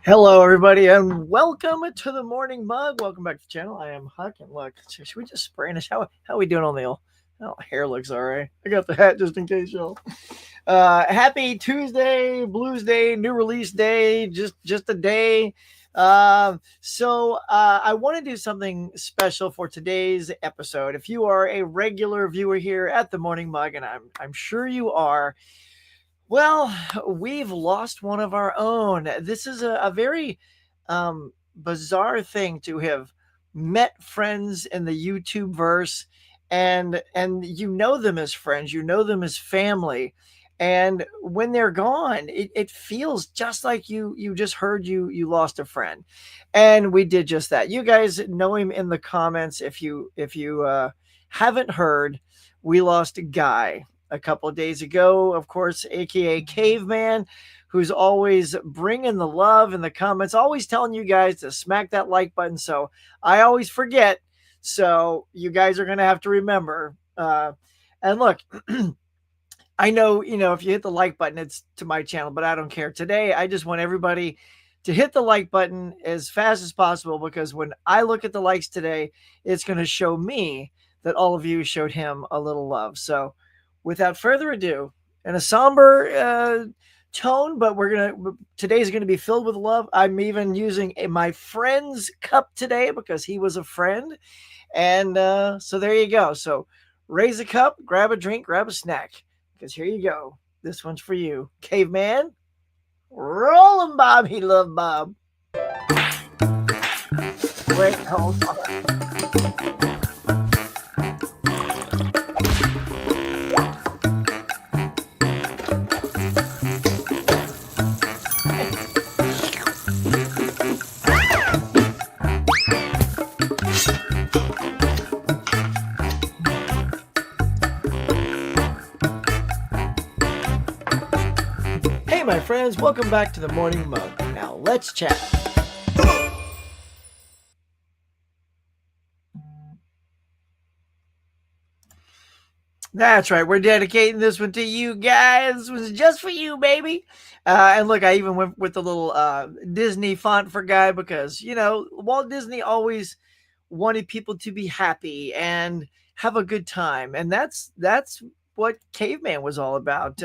Hello, everybody, and welcome to the Morning Mug. Welcome back to the channel. I am Huck, and look, should we just spray this? How are we doing on the old? Oh, hair looks all right. I got the hat just in case, y'all. Happy Tuesday, Blues Day, new release day, just a day. I want to do something special for today's episode. If you are a regular viewer here at the Morning Mug, and I'm sure you are, well, we've lost one of our own. This is a very bizarre thing to have met friends in the YouTube verse, and you know them as friends, you know them as family, and when they're gone, it feels just like you just heard you lost a friend, and we did just that. You guys know him in the comments. If you haven't heard, we lost a guy a couple of days ago, of course, aka Caveman, who's always bringing the love in the comments, always telling you guys to smack that like button. So I always forget. So you guys are going to have to remember. And look, I know, if you hit the like button, it's to my channel, but I don't care. Today, I just want everybody to hit the like button as fast as possible, because when I look at the likes today, it's going to show me that all of you showed him a little love. So without further ado, in a somber tone, but today's going to be filled with love. I'm even using my friend's cup today because he was a friend. And so there you go. So raise a cup, grab a drink, grab a snack, because here you go. This one's for you. Caveman, roll him, Bob. He loved Bob. Wait, hold on. Hey, my friends, welcome back to the Morning Mug. Now let's chat. That's right. We're dedicating this one to you guys. This was just for you, baby. And look, I even went with the little Disney font for Guy because, Walt Disney always wanted people to be happy and have a good time. And that's what Caveman was all about.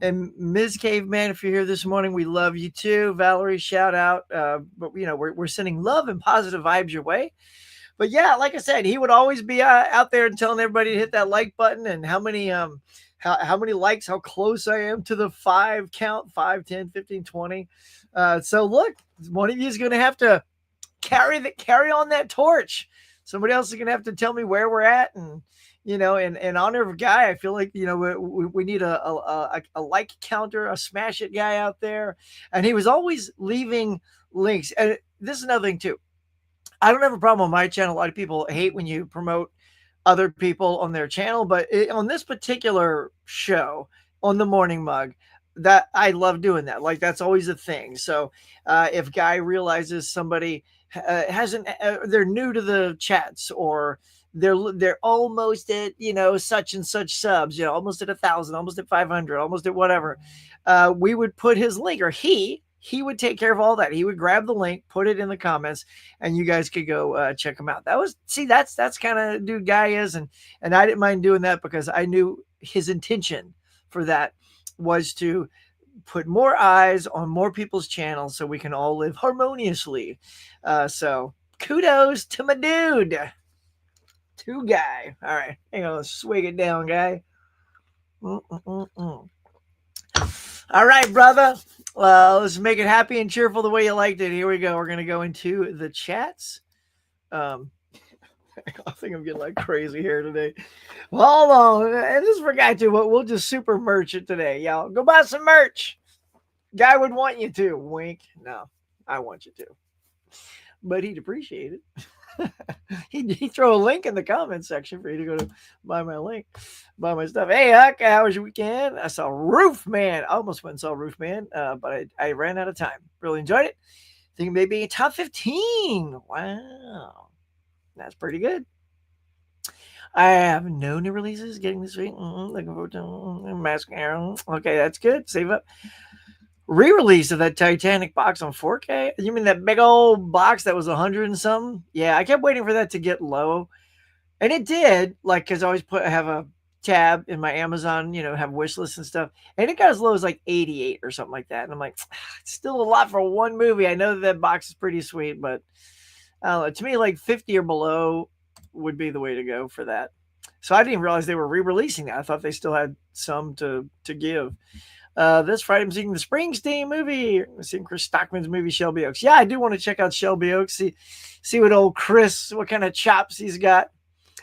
And Ms. Caveman, if you're here this morning, we love you too. Valerie, shout out. But, we're sending love and positive vibes your way. But yeah, like I said, he would always be out there and telling everybody to hit that like button, and how many likes, how close I am to the 5 count, 5, 10, 15, 20. So look, one of you is going to have to carry on that torch. Somebody else is going to have to tell me where we're at. And, in honor of Guy, I feel like, we need a like counter, a smash it guy out there. And he was always leaving links. And this is another thing too. I don't have a problem on my channel. A lot of people hate when you promote other people on their channel, but on this particular show, on the Morning Mug, that I love doing that. Like, that's always a thing. So if Guy realizes somebody hasn't, they're new to the chats, or they're almost at such and such subs, almost at 1,000, almost at 500, almost at whatever, we would put his link, or he would take care of all that. He would grab the link, put it in the comments, and you guys could go check him out. That's kind of dude Guy is, and I didn't mind doing that because I knew his intention for that was to put more eyes on more people's channels so we can all live harmoniously. So kudos to my dude, to Guy. All right, hang on, let's swig it down, Guy. All right, brother. Let's make it happy and cheerful the way you liked it. Here we go. We're going to go into the chats. I think I'm getting like crazy here today. Hold on. And this is for Guy too, but we'll just super merch it today. Y'all go buy some merch. Guy would want you to. Wink. No, I want you to. But he'd appreciate it. He'd throw a link in the comment section for you to go to buy my stuff. Hey, Huck, how was your weekend? I saw Roof Man. I almost went and saw Roof Man, but I ran out of time. Really enjoyed it. Think maybe top 15. Wow, that's pretty good. I have no new releases getting this week. Looking forward to Mascara. Okay, that's good. Save up. re-release of that Titanic box on 4K. You mean that big old box that was 100 and something? Yeah, I kept waiting for that to get low, and it did. Like, because I always I have a tab in my Amazon, have wish lists and stuff, and it got as low as like 88 or something like that. And I'm like, it's still a lot for one movie. I know that box is pretty sweet, but I don't know. To me, like 50 or below would be the way to go for that. So I didn't even realize they were re-releasing that. I thought they still had some to give. This Friday, I'm seeing the Springsteen movie. I'm seeing Chris Stockman's movie, Shelby Oaks. Yeah, I do want to check out Shelby Oaks. See what old Chris, what kind of chops he's got.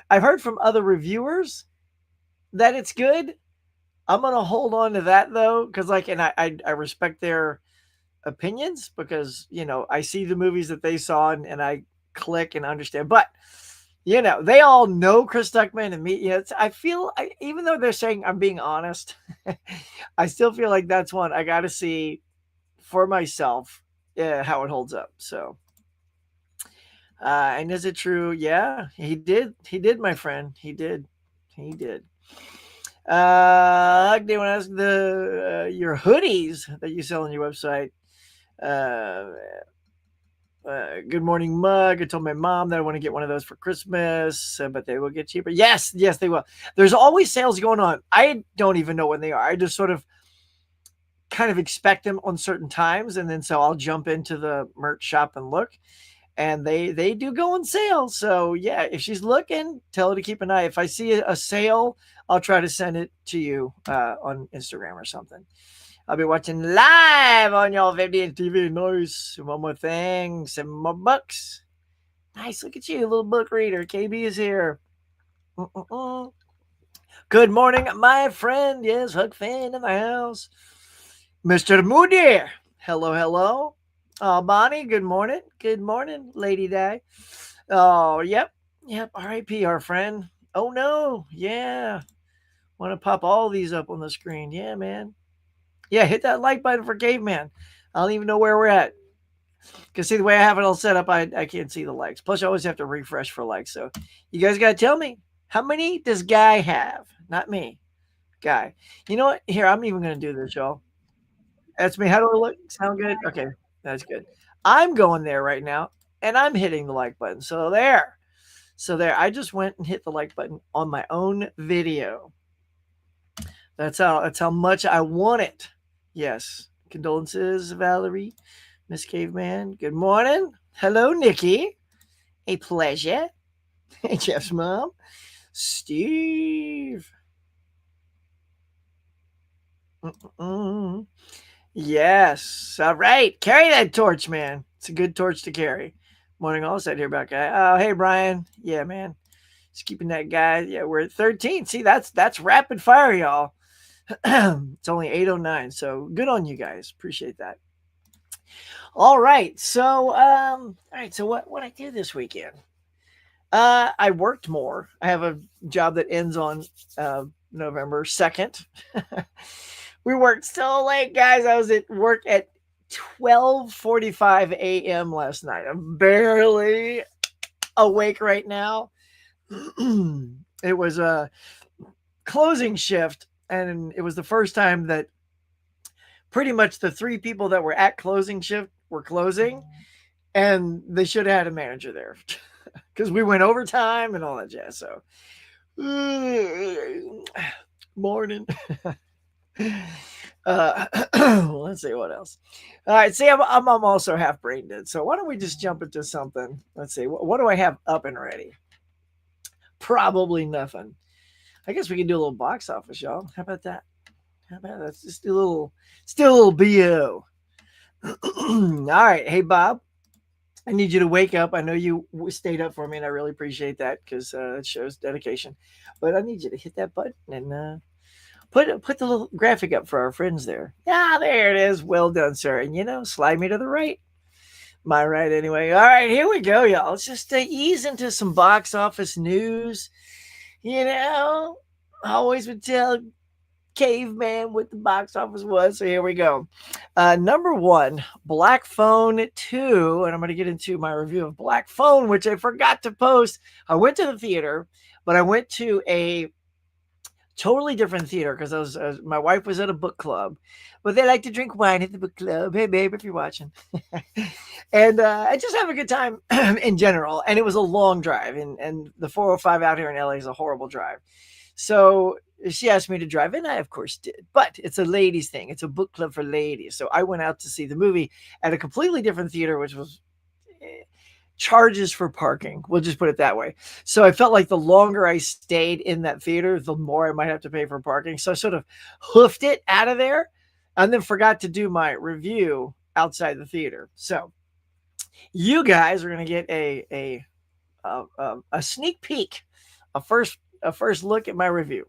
I've heard from other reviewers that it's good. I'm gonna hold on to that though, because and I respect their opinions because I see the movies that they saw and I click and understand. But they all know Chris Stuckman and me. I feel even though they're saying I'm being honest, I still feel like that's one I got to see for myself how it holds up. So, and is it true? Yeah, he did. He did, my friend. He did. He did. They want to ask your hoodies that you sell on your website. Good morning mug. I told my mom that I want to get one of those for Christmas, but they will get cheaper. Yes, they will. There's always sales going on. I don't even know when they are. I just sort of kind of expect them on certain times, and then so I'll jump into the merch shop and look, and they do go on sale. So yeah, if she's looking, tell her to keep an eye. If I see a sale, I'll try to send it to you on Instagram or something. I'll be watching live on your 50 TV. Nice. One more thing. $7 more. Nice. Look at you, little book reader. KB is here. Good morning, my friend. Yes, Huck fan in the house. Mr. Moody. Hello, hello. Oh, Bonnie, good morning. Good morning, Lady Di. Oh, yep. R.I.P. our friend. Oh, no. Yeah. Want to pop all these up on the screen. Yeah, man. Yeah, hit that like button for Caveman. I don't even know where we're at. Because see, the way I have it all set up, I can't see the likes. Plus, I always have to refresh for likes. So you guys got to tell me, how many does Guy have? Not me. Guy. You know what? Here, I'm even going to do this, y'all. That's me. How do I look? Sound good? Okay, that's good. I'm going there right now, and I'm hitting the like button. So there. I just went and hit the like button on my own video. That's how much I want it. Yes. Condolences, Valerie. Miss Caveman. Good morning. Hello, Nikki. A pleasure. Hey, Jeff's mom. Steve. Yes. All right. Carry that torch, man. It's a good torch to carry. Morning, all set here about guy. Oh, hey, Brian. Yeah, man. Just keeping that guy. Yeah, we're at 13. See, that's rapid fire, y'all. It's only 8:09, so good on you guys. Appreciate that. All right, so what I did this weekend? I worked more. I have a job that ends on November 2nd. We worked so late, guys. I was at work at 12:45 a.m. last night. I'm barely awake right now. It was a closing shift, and it was the first time that pretty much the three people that were at closing shift were closing, and they should have had a manager there because we went overtime and all that jazz. So, morning. Let's see what else. All right, see, I'm also half brain dead. So why don't we just jump into something? Let's see. What do I have up and ready? Probably nothing. I guess we can do a little box office, y'all. How about that? Just do a little BO. All right. Hey, Bob, I need you to wake up. I know you stayed up for me, and I really appreciate that because it shows dedication. But I need you to hit that button and put the little graphic up for our friends there. Ah, there it is. Well done, sir. And slide me to the right. My right, anyway. All right, here we go, y'all. Let's just ease into some box office news. I always would tell Caveman what the box office was. So here we go. Number one, Black Phone 2. And I'm going to get into my review of Black Phone, which I forgot to post. I went to the theater, but I went to a Totally different theater because my wife was at a book club, but they like to drink wine at the book club. Hey, babe, if you're watching, and I just have a good time in general. And it was a long drive, and the 405 out here in LA is a horrible drive. So she asked me to drive, and I of course did. But it's a ladies thing. It's a book club for ladies. So I went out to see the movie at a completely different theater, which was charges for parking. We'll just put it that way. So I felt like the longer I stayed in that theater, the more I might have to pay for parking. So I sort of hoofed it out of there and then forgot to do my review outside the theater. So you guys are going to get a sneak peek, a first look at my review.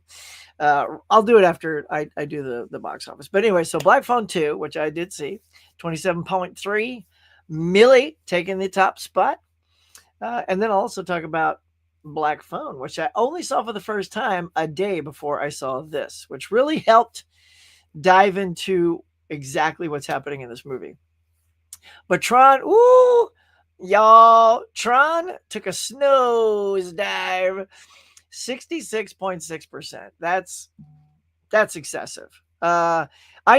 I'll do it after I do the box office. But anyway, so Black Phone 2, which I did see, 27.3. Millie taking the top spot. And then I'll also talk about Black Phone, which I only saw for the first time a day before I saw this, which really helped dive into exactly what's happening in this movie. But Tron, ooh, y'all, Tron took a nosedive, 66.6%. That's excessive. I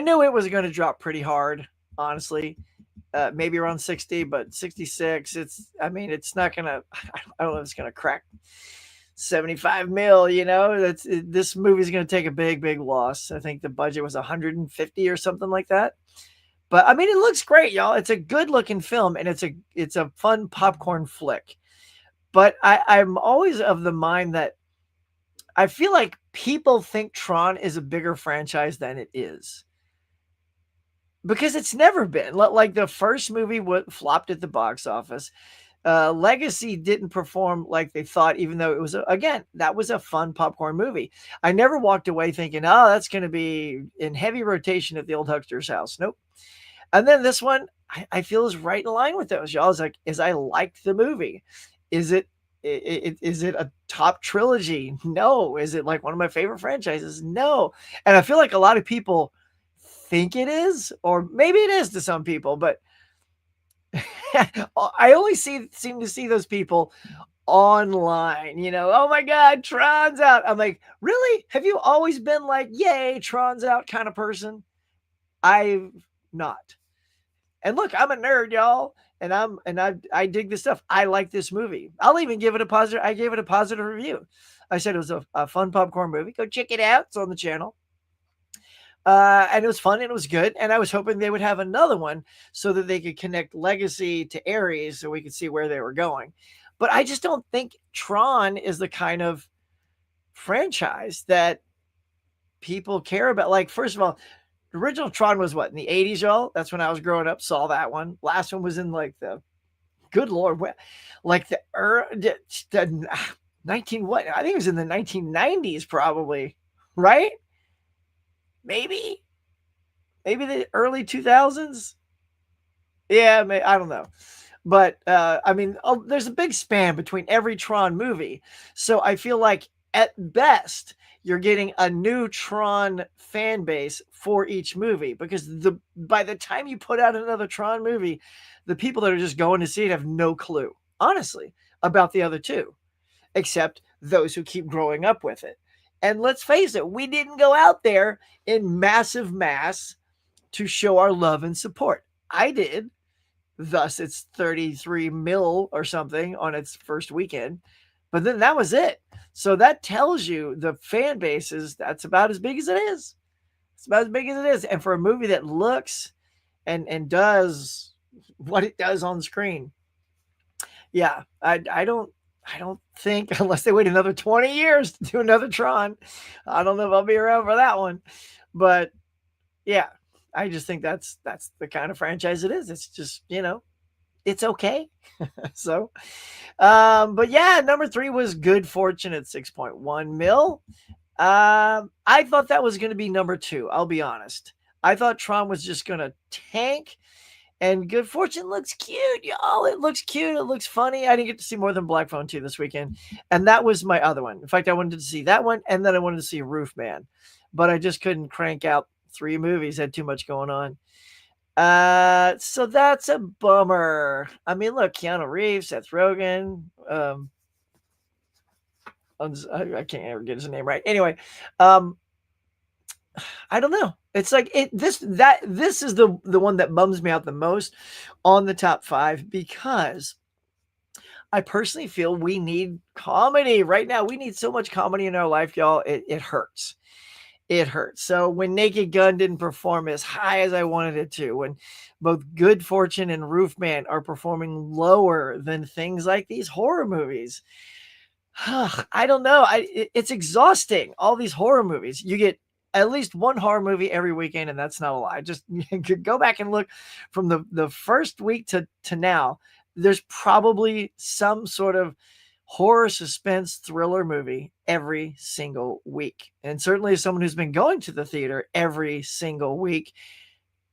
knew it was going to drop pretty hard, honestly. Maybe around 60, but 66, it's not going to, I don't know if it's going to crack 75 mil, this movie's going to take a big loss. I think the budget was 150 or something like that. But I mean, it looks great, y'all. It's a good looking film, and it's a fun popcorn flick. But I'm always of the mind that I feel like people think Tron is a bigger franchise than it is. Because it's never been. Like the first movie flopped at the box office. Legacy didn't perform like they thought, even though it was, again, that was a fun popcorn movie. I never walked away thinking, oh, that's going to be in heavy rotation at the old Huckster's house. Nope. And then this one, I feel is right in line with those. Y'all, I liked the movie. Is it a top trilogy? No. Is it like one of my favorite franchises? No. And I feel like a lot of people think it is, or maybe it is to some people, but I only seem to see those people online, oh my God, Tron's out. I'm like, really? Have you always been like, yay, Tron's out kind of person? I've not. And look, I'm a nerd, y'all. And I dig this stuff. I like this movie. I'll even give it a positive. I gave it a positive review. I said it was a fun popcorn movie. Go check it out. It's on the channel. And it was fun and it was good. And I was hoping they would have another one so that they could connect Legacy to Ares so we could see where they were going. But I just don't think Tron is the kind of franchise that people care about. Like, first of all, the original Tron was what, in the 80s, y'all? That's when I was growing up, saw that one. Last one was in like the, good Lord, like the 19, what? I think it was in the 1990s probably, right? Maybe the early 2000s. Yeah, I don't know. But I mean, there's a big span between every Tron movie. So I feel like at best you're getting a new Tron fan base for each movie, because by the time you put out another Tron movie, the people that are just going to see it have no clue, honestly, about the other two, except those who keep growing up with it. And let's face it, we didn't go out there in massive mass to show our love and support. I did. Thus, it's 33 mil or something on its first weekend. But then that was it. So that tells you the fan base that's about as big as it is. It's about as big as it is. And for a movie that looks and does what it does on screen, yeah, I don't think, unless they wait another 20 years to do another Tron, I don't know if I'll be around for that one. But yeah, I just think that's the kind of franchise it is. It's just, it's okay. So, but yeah, number 3 was Good Fortune at 6.1 mil. I thought that was going to be number 2. I'll be honest. I thought Tron was just going to tank. And Good Fortune looks cute, y'all. It looks cute. It looks funny. I didn't get to see more than Black Phone 2 this weekend. And that was my other one. In fact, I wanted to see that one, and then I wanted to see Roof Man. But I just couldn't crank out 3 movies. Had too much going on. So that's a bummer. I mean, look, Keanu Reeves, Seth Rogen, I can't ever get his name right. Anyway, um, I don't know. It's like this is the one that bums me out the most on the top five because I personally feel we need comedy right now. We need so much comedy in our life, y'all. It hurts. It hurts. So when Naked Gun didn't perform as high as I wanted it to, when both Good Fortune and Roofman are performing lower than things like these horror movies, I don't know. It's exhausting. All these horror movies. You get at least one horror movie every weekend, and that's not a lie. Just go back and look from the first week to now. There's probably some sort of horror suspense thriller movie every single week. And certainly as someone who's been going to the theater every single week,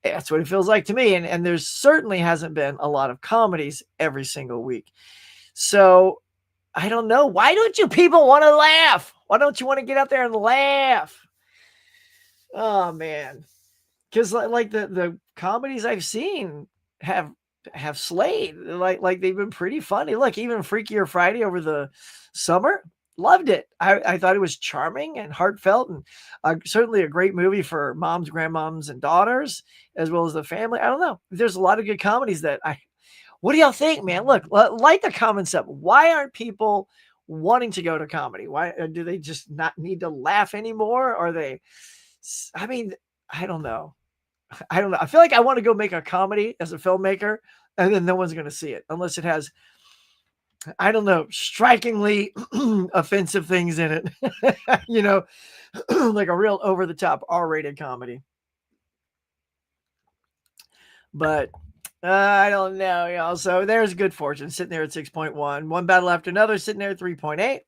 that's what it feels like to me. And there's certainly hasn't been a lot of comedies every single week. So I don't know. Why don't you people want to laugh? Why don't you want to get out there and laugh? Oh man. Because like the comedies I've seen have slayed. Like they've been pretty funny. Look, even Freakier Friday over the summer, loved it. I thought it was charming and heartfelt, and certainly a great movie for moms, grandmoms, and daughters, as well as the family. I don't know. There's a lot of good comedies that I. What do y'all think, man? Look, light the comments up. Why aren't people wanting to go to comedy? Why do they just not need to laugh anymore? Are they? I mean, I don't know. I don't know. I feel like I want to go make a comedy as a filmmaker, and then no one's going to see it unless it has, I don't know, strikingly offensive things in it. You know, like a real over the top R-rated comedy. But I don't know, y'all. So there's Good Fortune sitting there at 6.1. One Battle After Another sitting there at 3.8.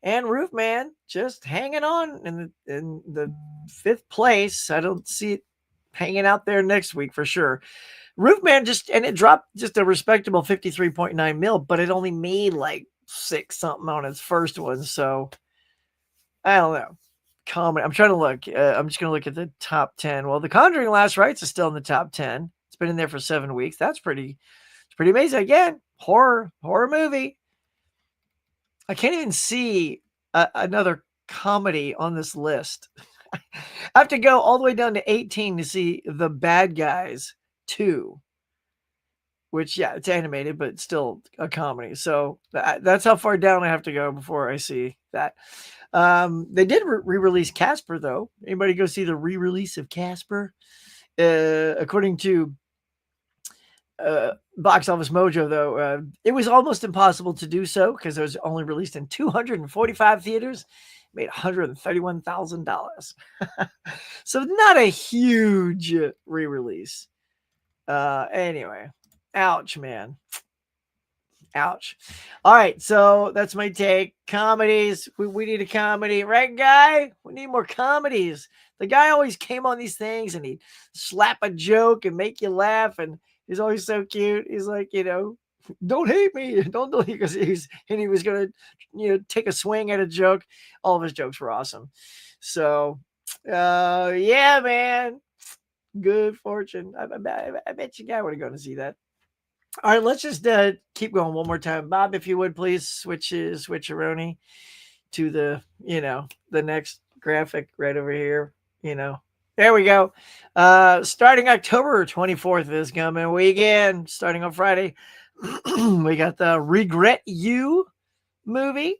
And Roofman just hanging on in the fifth place. I don't see it hanging out there next week for sure. Roofman it dropped just a respectable 53.9 mil, but it only made like 6 something on its first one. So I don't know. Comment. I'm trying to look. I'm just going to look at the top 10. Well, The Conjuring Last Rites is still in the top 10. It's been in there for 7 weeks. It's pretty amazing. Again, horror movie. I can't even see another comedy on this list. I have to go all the way down to 18 to see The Bad Guys 2, which, yeah, it's animated, but it's still a comedy. So that's how far down I have to go before I see that. They did re-release Casper, though. Anybody go see the re-release of Casper? According to Box Office Mojo, though, it was almost impossible to do so because it was only released in 245 theaters, made $131,000. So not a huge re-release. Anyway, ouch, man. Ouch. All right, so that's my take. Comedies. We need a comedy, right, guy? We need more comedies. The guy always came on these things and he'd slap a joke and make you laugh, and he's always so cute. He's like, don't hate me. Don't because he was gonna, take a swing at a joke. All of his jokes were awesome. So yeah, man. Good Fortune. I bet you guy would have gone to see that. All right, let's just keep going one more time. Bob, if you would please switcheroni to the next graphic right over here. There we go. Starting October 24th this coming weekend, starting on Friday, we got the Regret You movie.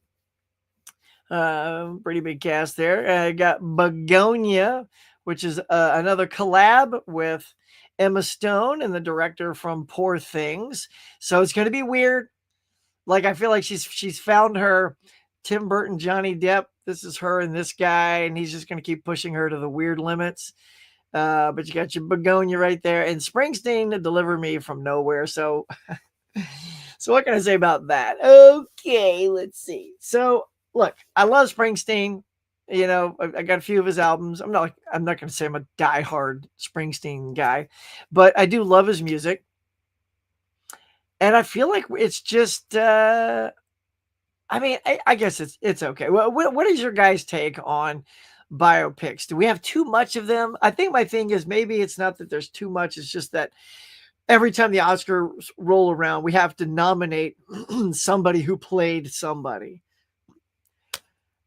Pretty big cast there. Got Begonia, which is another collab with Emma Stone and the director from Poor Things. So it's going to be weird. Like, I feel like she's found her Tim Burton, Johnny Depp. This is her and this guy, and he's just going to keep pushing her to the weird limits. But you got your Begonia right there, and Springsteen to Deliver Me from Nowhere. So, so what can I say about that? Okay, let's see. So, look, I love Springsteen. I got a few of his albums. I'm not going to say I'm a diehard Springsteen guy, but I do love his music. And I feel like it's just, I guess it's okay. What is your guys' take on biopics? Do we have too much of them? I think my thing is maybe it's not that there's too much. It's just that every time the Oscars roll around, we have to nominate somebody who played somebody.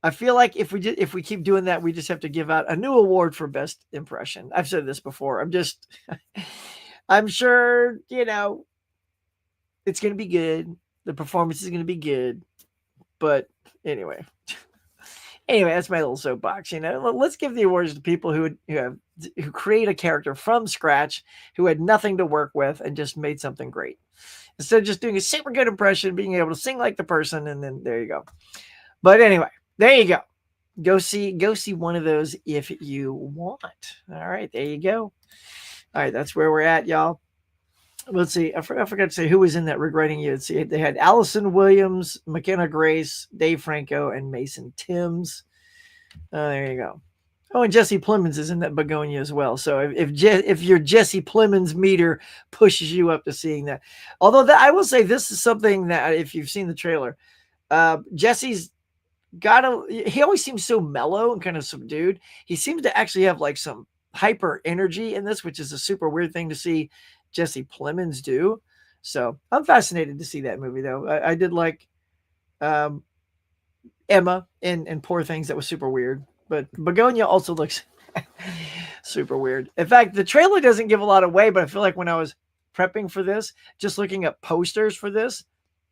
I feel like if we keep doing that, we just have to give out a new award for best impression. I've said this before. I'm sure, it's going to be good. The performance is going to be good. But anyway, that's my little soapbox. Let's give the awards to people who create a character from scratch, who had nothing to work with, and just made something great. Instead of just doing a super good impression, being able to sing like the person, and then there you go. But anyway, there you go. Go see one of those if you want. All right, there you go. All right, that's where we're at, y'all. Let's see. I forgot to say who was in that Regretting You. Let's see. They had Allison Williams, McKenna Grace, Dave Franco, and Mason Timms. There you go. Oh, and Jesse Plemons is in that Begonia as well. So if your Jesse Plemons meter pushes you up to seeing that, although I will say this is something that if you've seen the trailer, Jesse's he always seems so mellow and kind of subdued. He seems to actually have like some hyper energy in this, which is a super weird thing to see Jesse Plemons do. So I'm fascinated to see that movie, though. I did like Emma in Poor Things. That was super weird. But Begonia also looks super weird. In fact, the trailer doesn't give a lot away, but I feel like when I was prepping for this, just looking at posters for this,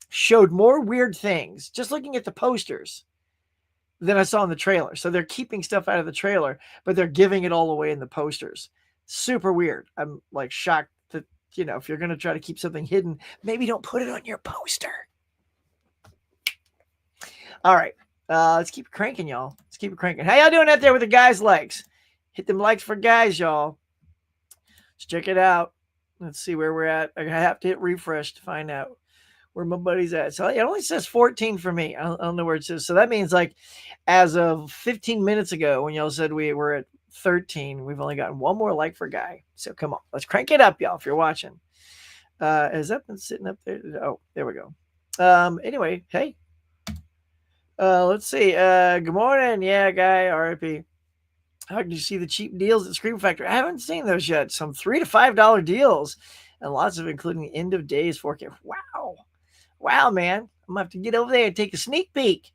showed more weird things just looking at the posters than I saw in the trailer. So they're keeping stuff out of the trailer, but they're giving it all away in the posters. Super weird. I'm like shocked that, if you're going to try to keep something hidden, maybe don't put it on your poster. All right. Let's keep it cranking, y'all. Let's keep it cranking. How y'all doing out there with the guys' likes? Hit them likes for guys, y'all. Let's check it out. Let's see where we're at. I have to hit refresh to find out where my buddy's at. So it only says 14 for me. I don't know where it says. So that means like as of 15 minutes ago when y'all said we were at 13, we've only gotten one more like for Guy. So come on, let's crank it up, y'all, if you're watching. Has that been sitting up there? Oh, there we go. Anyway, hey. Let's see. Good morning. Yeah, Guy, RIP. How can you see the cheap deals at Scream Factory? I haven't seen those yet. Some $3 to $5 deals and lots of including the end of days 4K. Wow, man. I'm going to have to get over there and take a sneak peek.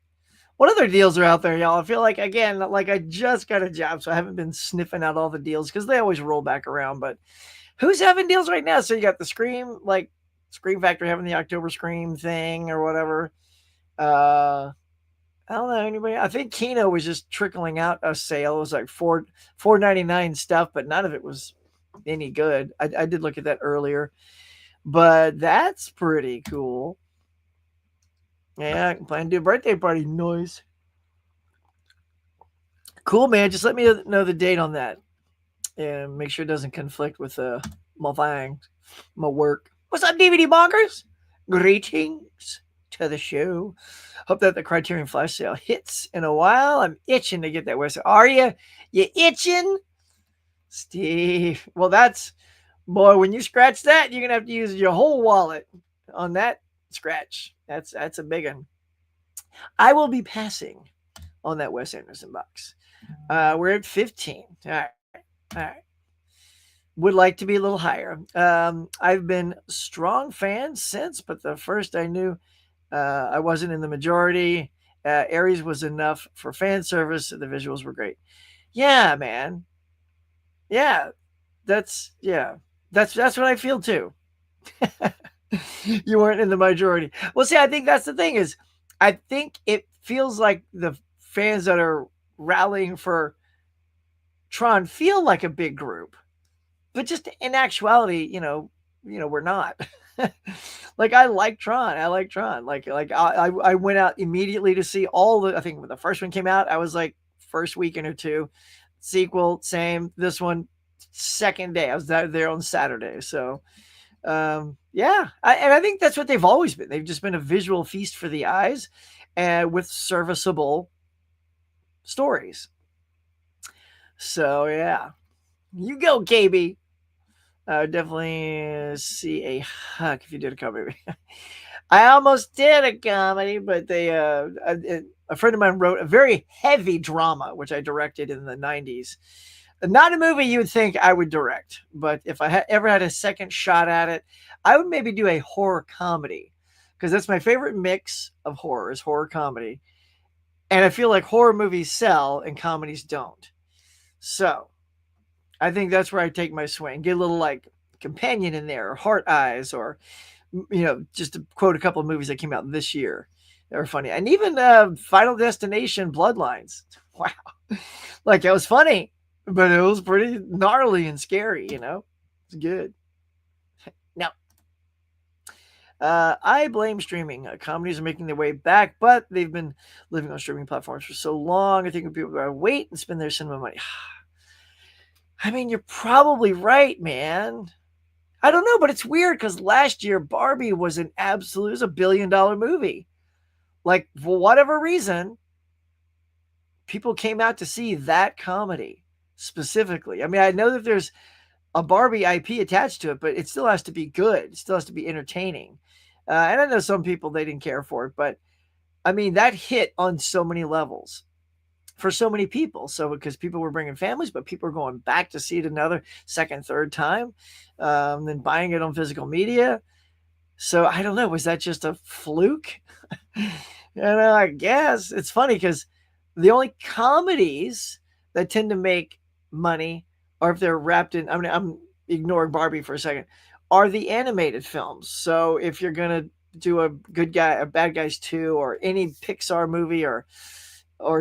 What other deals are out there, y'all? I feel like, again, like I just got a job, so I haven't been sniffing out all the deals because they always roll back around. But who's having deals right now? So you got the Scream Factory having the October Scream thing or whatever. I don't know anybody. I think Kino was just trickling out a sale. It was like $4.99 stuff, but none of it was any good. I did look at that earlier, but that's pretty cool. Yeah, I can plan to do a birthday party. Noise. Cool, man. Just let me know the date on that. And make sure it doesn't conflict with my thing, my work. What's up, DVD bonkers? Greetings to the show. Hope that the Criterion Flash sale hits in a while. I'm itching to get that website. Are you? You itching? Steve. Well, that's, boy, when you scratch that, you're going to have to use your whole wallet on that scratch. That's a big one. I will be passing on that Wes Anderson box. We're at 15. All right. Would like to be a little higher. I've been strong fan since, but the first I knew I wasn't in the majority. Aries was enough for fan service. The visuals were great. Yeah, man. Yeah, that's what I feel too. You weren't in the majority. Well, see, I think that's the thing is, I think it feels like the fans that are rallying for Tron feel like a big group, but just in actuality, we're not. Like I like Tron. Like I went out immediately to see I think when the first one came out, I was like first weekend or two. Sequel, same. This one, second day. I was there on Saturday. So yeah. I think that's what they've always been. They've just been a visual feast for the eyes and with serviceable stories. So yeah. You go, KB. I would definitely see a hug if you did a comedy. I almost did a comedy, but a friend of mine wrote a very heavy drama, which I directed in the 90s. Not a movie you would think I would direct, but if I ever had a second shot at it, I would maybe do a horror comedy because that's my favorite mix of horror is horror comedy. And I feel like horror movies sell and comedies don't. So I think that's where I take my swing. Get a little like Companion in there, or Heart Eyes, or just to quote a couple of movies that came out this year that were funny, and even Final Destination: Bloodlines. Wow, like it was funny, but it was pretty gnarly and scary. It's good. Now, I blame streaming. Comedies are making their way back, but they've been living on streaming platforms for so long. I think when people gotta wait and spend their cinema money. I mean, you're probably right, man. I don't know, but it's weird because last year Barbie was it was $1 billion movie. Like, for whatever reason, people came out to see that comedy specifically. I mean, I know that there's a Barbie IP attached to it, but it still has to be good. It still has to be entertaining. And I know some people, they didn't care for it, but I mean, that hit on so many levels for so many people. So because people were bringing families, but people were going back to see it another second, third time, then buying it on physical media. So I don't know. Was that just a fluke? I guess it's funny because the only comedies that tend to make money, or if they're wrapped in, I mean, I'm ignoring Barbie for a second, are the animated films. So if you're gonna do a good guy, a bad guys 2, or any Pixar movie, or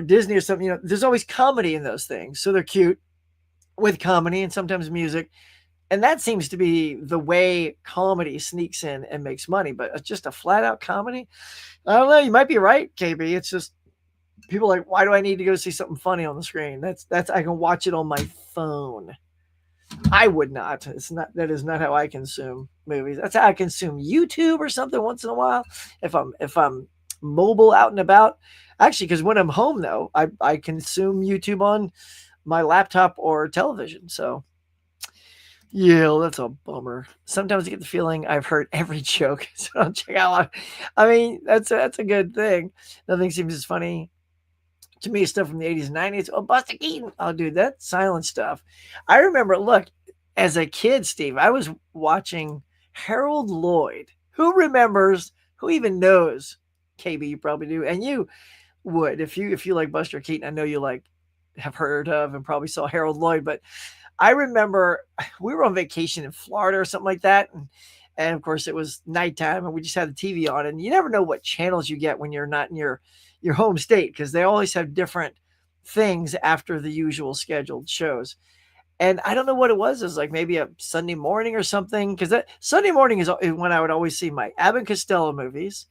Disney or something, there's always comedy in those things. So they're cute with comedy and sometimes music. And that seems to be the way comedy sneaks in and makes money. But just a flat out comedy, I don't know. You might be right, KB. It's just people are like, why do I need to go see something funny on the screen? That's I can watch it on my phone. I would not. That is not how I consume movies. That's how I consume YouTube or something once in a while. If I'm mobile out and about. Actually, because when I'm home though, I consume YouTube on my laptop or television. So yeah, that's a bummer. Sometimes I get the feeling I've heard every joke, so I'll check out. I mean, that's a good thing. Nothing seems as funny to me as stuff from the 80s and 90s. Oh, Buster Keaton. Oh, dude, that silent stuff. I remember, look, as a kid, Steve, I was watching Harold Lloyd. Who remembers? Who even knows? KB, you probably do, and you would if you like Buster Keaton. I know you have heard of and probably saw Harold Lloyd, but I remember we were on vacation in Florida or something like that. And of course, it was nighttime and we just had the TV on. And you never know what channels you get when you're not in your home state because they always have different things after the usual scheduled shows. And I don't know what it was. It was like maybe a Sunday morning or something. Because that Sunday morning is when I would always see my Abbott and Costello movies.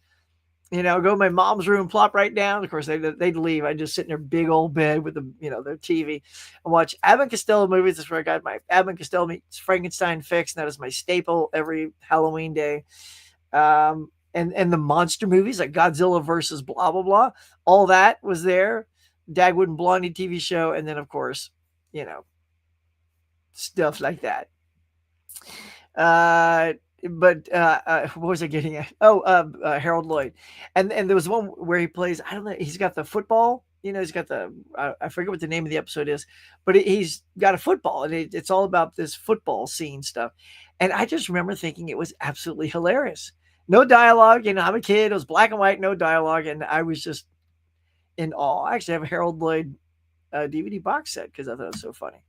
Go to my mom's room, plop right down. Of course, they'd leave. I'd just sit in their big old bed with their TV and watch Abbott and Costello movies. That's where I got my Abbott and Costello meets Frankenstein fix. And that is my staple every Halloween day. And the monster movies like Godzilla versus blah, blah, blah. All that was there. Dagwood and Blondie TV show. And then, of course, stuff like that. But what was I getting at? Oh, Harold Lloyd, and there was one where he plays. I don't know. He's got the football. He's got the. I forget what the name of the episode is, but he's got a football, and it's all about this football scene stuff. And I just remember thinking it was absolutely hilarious. No dialogue. I'm a kid. It was black and white, no dialogue, and I was just in awe. I actually have a Harold Lloyd DVD box set because I thought it was so funny.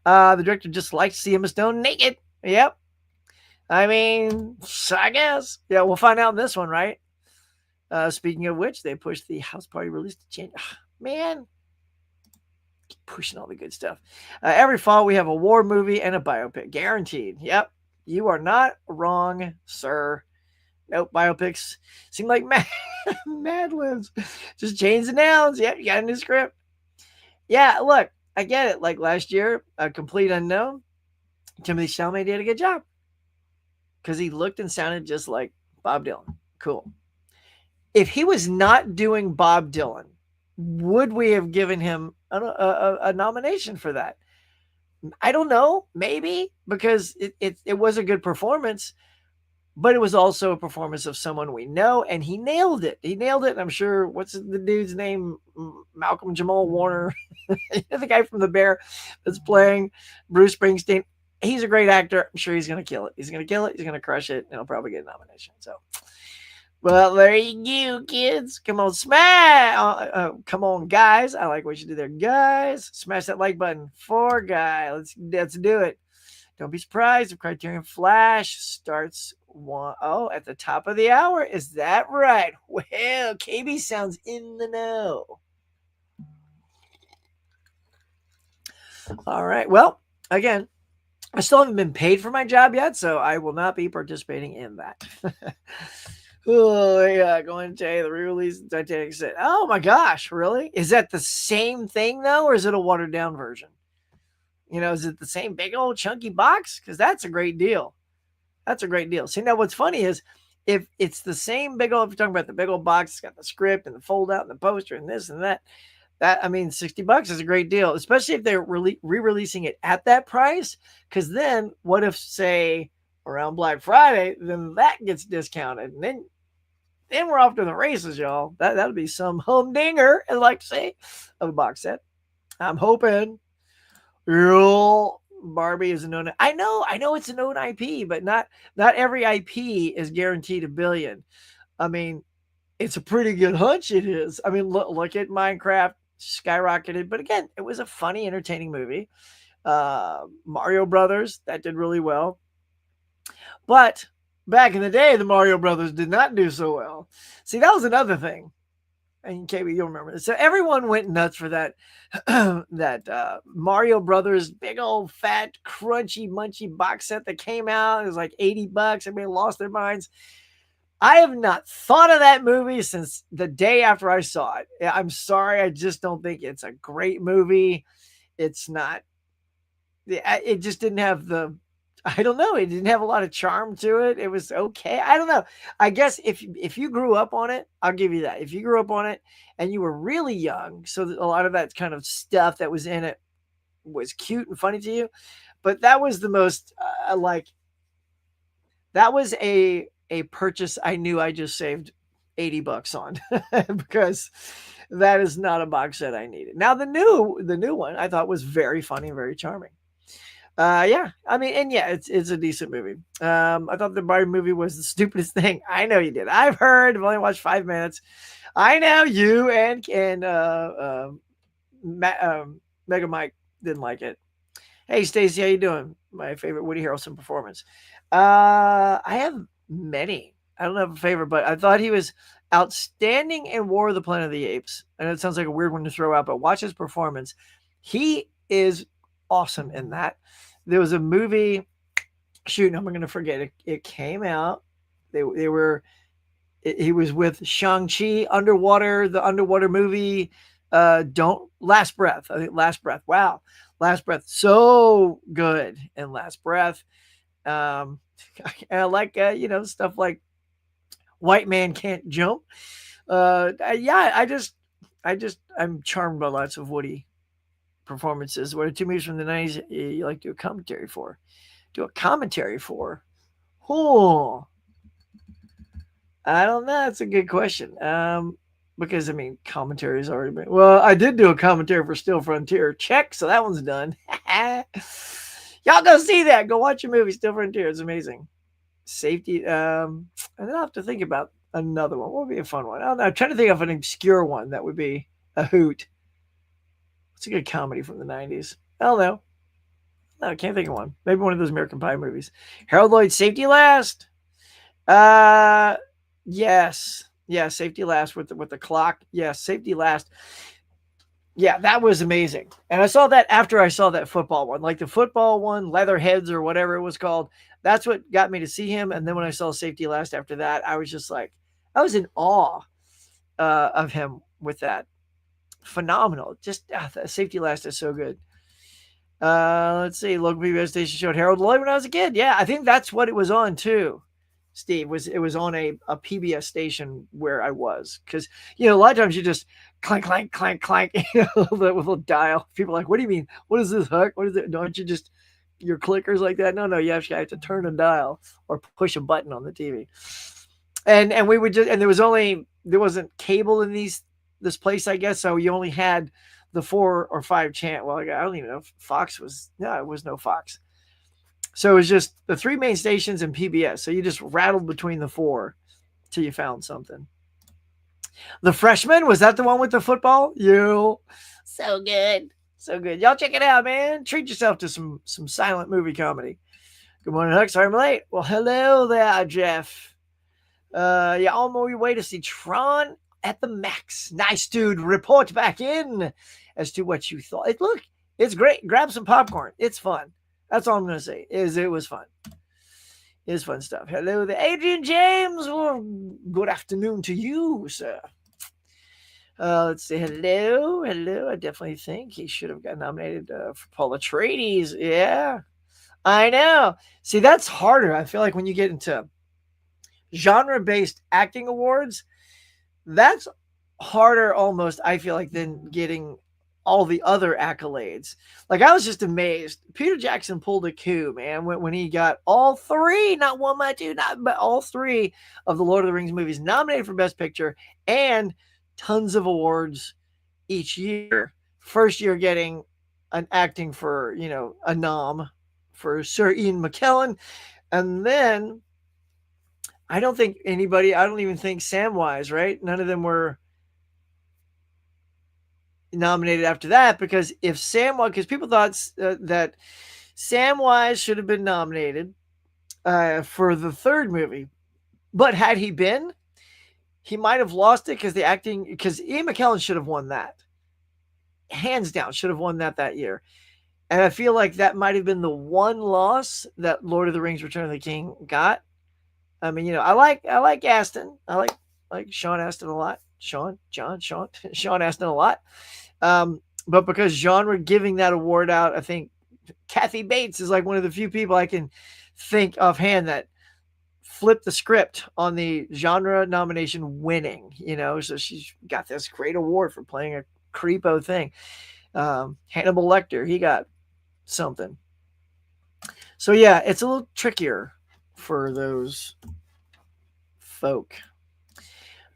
The director just likes to see Emma Stone naked. Yep. I mean, I guess. Yeah, we'll find out in this one, right? Speaking of which, they pushed the house party release to change. Man, keep pushing all the good stuff. Every fall, we have a war movie and a biopic. Guaranteed. Yep. You are not wrong, sir. Nope, biopics seem like Mad Libs. Just change the nouns. Yep, you got a new script. Yeah, look, I get it. Like last year, A Complete Unknown, Timothy Chalamet did a good job. Because he looked and sounded just like Bob Dylan. Cool. If he was not doing Bob Dylan, would we have given him a nomination for that? I don't know. Maybe. Because it was a good performance. But it was also a performance of someone we know. And he nailed it. He nailed it. And I'm sure, what's the dude's name? Malcolm Jamal Warner. The guy from The Bear that's playing Bruce Springsteen. He's a great actor. I'm sure he's going to kill it. He's going to kill it. He's going to crush it. And he'll probably get a nomination. So Well, there you go, kids. Come on, smash. Come on, guys. I like what you did there, guys. Smash that like button for Guy. Let's do it. Don't be surprised if Criterion Flash starts at the top of the hour. Is that right? Well, KB sounds in the know. All right. Well, again, I still haven't been paid for my job yet, so I will not be participating in that. Oh yeah, going to the re-release of Titanic set. Oh my gosh, really? Is that the same thing though, or is it a watered down version? Is it the same big old chunky box? Because that's a great deal. That's a great deal. See, now what's funny is if it's the same big old, if you're talking about the big old box, it's got the script and the fold out and the poster and this and that. That, I mean, $60 is a great deal, especially if they're re-releasing it at that price. Because then, what if, say, around Black Friday, then that gets discounted, and then we're off to the races, y'all. That'll be some humdinger, as I like to say, of a box set. I'm hoping. Real Barbie is a known. I know it's a known IP, but not every IP is guaranteed a billion. I mean, it's a pretty good hunch. It is. I mean, look at Minecraft skyrocketed, but again, it was a funny, entertaining movie. Mario Brothers that did really well, but back in the day, the Mario Brothers did not do so well. See, that was another thing. And KB, you'll remember this. So everyone went nuts for that Mario Brothers big old fat crunchy munchy box set that came out. It was like $80. Everybody lost their minds. I have not thought of that movie since the day after I saw it. I'm sorry, I just don't think it's a great movie. It's not. It just didn't have the. I don't know. It didn't have a lot of charm to it. It was okay. I don't know. I guess if you grew up on it, I'll give you that. If you grew up on it and you were really young, so that a lot of that kind of stuff that was in it was cute and funny to you. But that was the most that was a purchase I knew I just saved $80 on because that is not a box set I needed. Now the new one I thought was very funny and very charming. Yeah, I mean, and yeah, it's a decent movie. I thought the Barbie movie was the stupidest thing. I know you did. I've heard. I've only watched 5 minutes. I know you Mega Mike didn't like it. Hey, Stacy, how you doing? My favorite Woody Harrelson performance. I have many. I don't have a favorite, but I thought he was outstanding in War of the Planet of the Apes. And it sounds like a weird one to throw out, but watch his performance. He is awesome in that. There was a movie. Shoot, I'm going to forget it. It came out. They were. He was with Shang-Chi underwater. The underwater movie. Don't Last Breath. I think Last Breath. Wow, Last Breath. So good in Last Breath. Um, I like stuff like White Man Can't Jump. Yeah, I'm charmed by lots of Woody performances. What are two movies from the 90s you like to do a commentary for? Do a commentary for? Oh, I don't know. That's a good question. Because I mean, commentary has already been. Well, I did do a commentary for Steel Frontier. Check, so that one's done. Y'all go see that. Go watch your movie, Steel Frontier. It's amazing. Safety. And then I'll have to think about another one. What would be a fun one? I don't know. I'm trying to think of an obscure one that would be a hoot. What's a good comedy from the 90s? I don't know. No, I can't think of one. Maybe one of those American Pie movies. Harold Lloyd, Safety Last. Yes. Yeah, Safety Last with the clock. Yes, Safety Last. Yeah, that was amazing. And I saw that after I saw that football one, like the football one, Leatherheads or whatever it was called. That's what got me to see him. And then when I saw Safety Last after that, I was just like, I was in awe of him with that. Phenomenal. Just Safety Last is so good. Let's see. Local PBS station showed Harold Lloyd when I was a kid. Yeah, I think that's what it was on too. Steve it was on a PBS station where I was because a lot of times you just clank clank clank clank with a little dial. People are like, what do you mean? What is this, Huck? What is it? Don't you just your clickers like that? No, you actually have to turn a dial or push a button on the TV. And we would just there wasn't cable in this place, I guess, so you only had the 4 or 5 channel. Well, I don't even know if Fox was. No, it was no Fox. So it was just the 3 main stations and PBS. So you just rattled between the 4. till you found something. The Freshman, was that the one with the football? You, so good, so good. Y'all check it out, man. Treat yourself to some silent movie comedy. Good morning, Huck. Sorry I'm late. Well, hello there, Jeff. Yeah, on my way to see Tron at the Max. Nice, dude. Report back in as to what you thought. Look, it's great. Grab some popcorn. It's fun. That's all I'm gonna say. Is it was fun. It's fun stuff. Hello there, Adrian James. Well, good afternoon to you, sir. Let's say hello. Hello. I definitely think he should have got nominated for Paul Atreides. Yeah, I know. See, that's harder. I feel like when you get into genre-based acting awards, that's harder almost, I feel like, than getting all the other accolades. Like, I was just amazed. Peter Jackson pulled a coup, man, when he got all three, not one, not two, but all three of the Lord of the Rings movies nominated for Best Picture and tons of awards each year. First year getting an acting for, a nom for Sir Ian McKellen. And then I don't even think Samwise, right? None of them were nominated after that, because because people thought that Samwise should have been nominated for the third movie. But had he been, he might have lost it because Ian McKellen should have won that. Hands down, should have won that year. And I feel like that might have been the one loss that Lord of the Rings Return of the King got. I mean, I like Aston. I like Sean Astin a lot. Sean Astin a lot. But because genre giving that award out, I think Kathy Bates is like one of the few people I can think offhand that flipped the script on the genre nomination winning, so she's got this great award for playing a creepo thing. Hannibal Lecter, he got something. So yeah, it's a little trickier for those folk.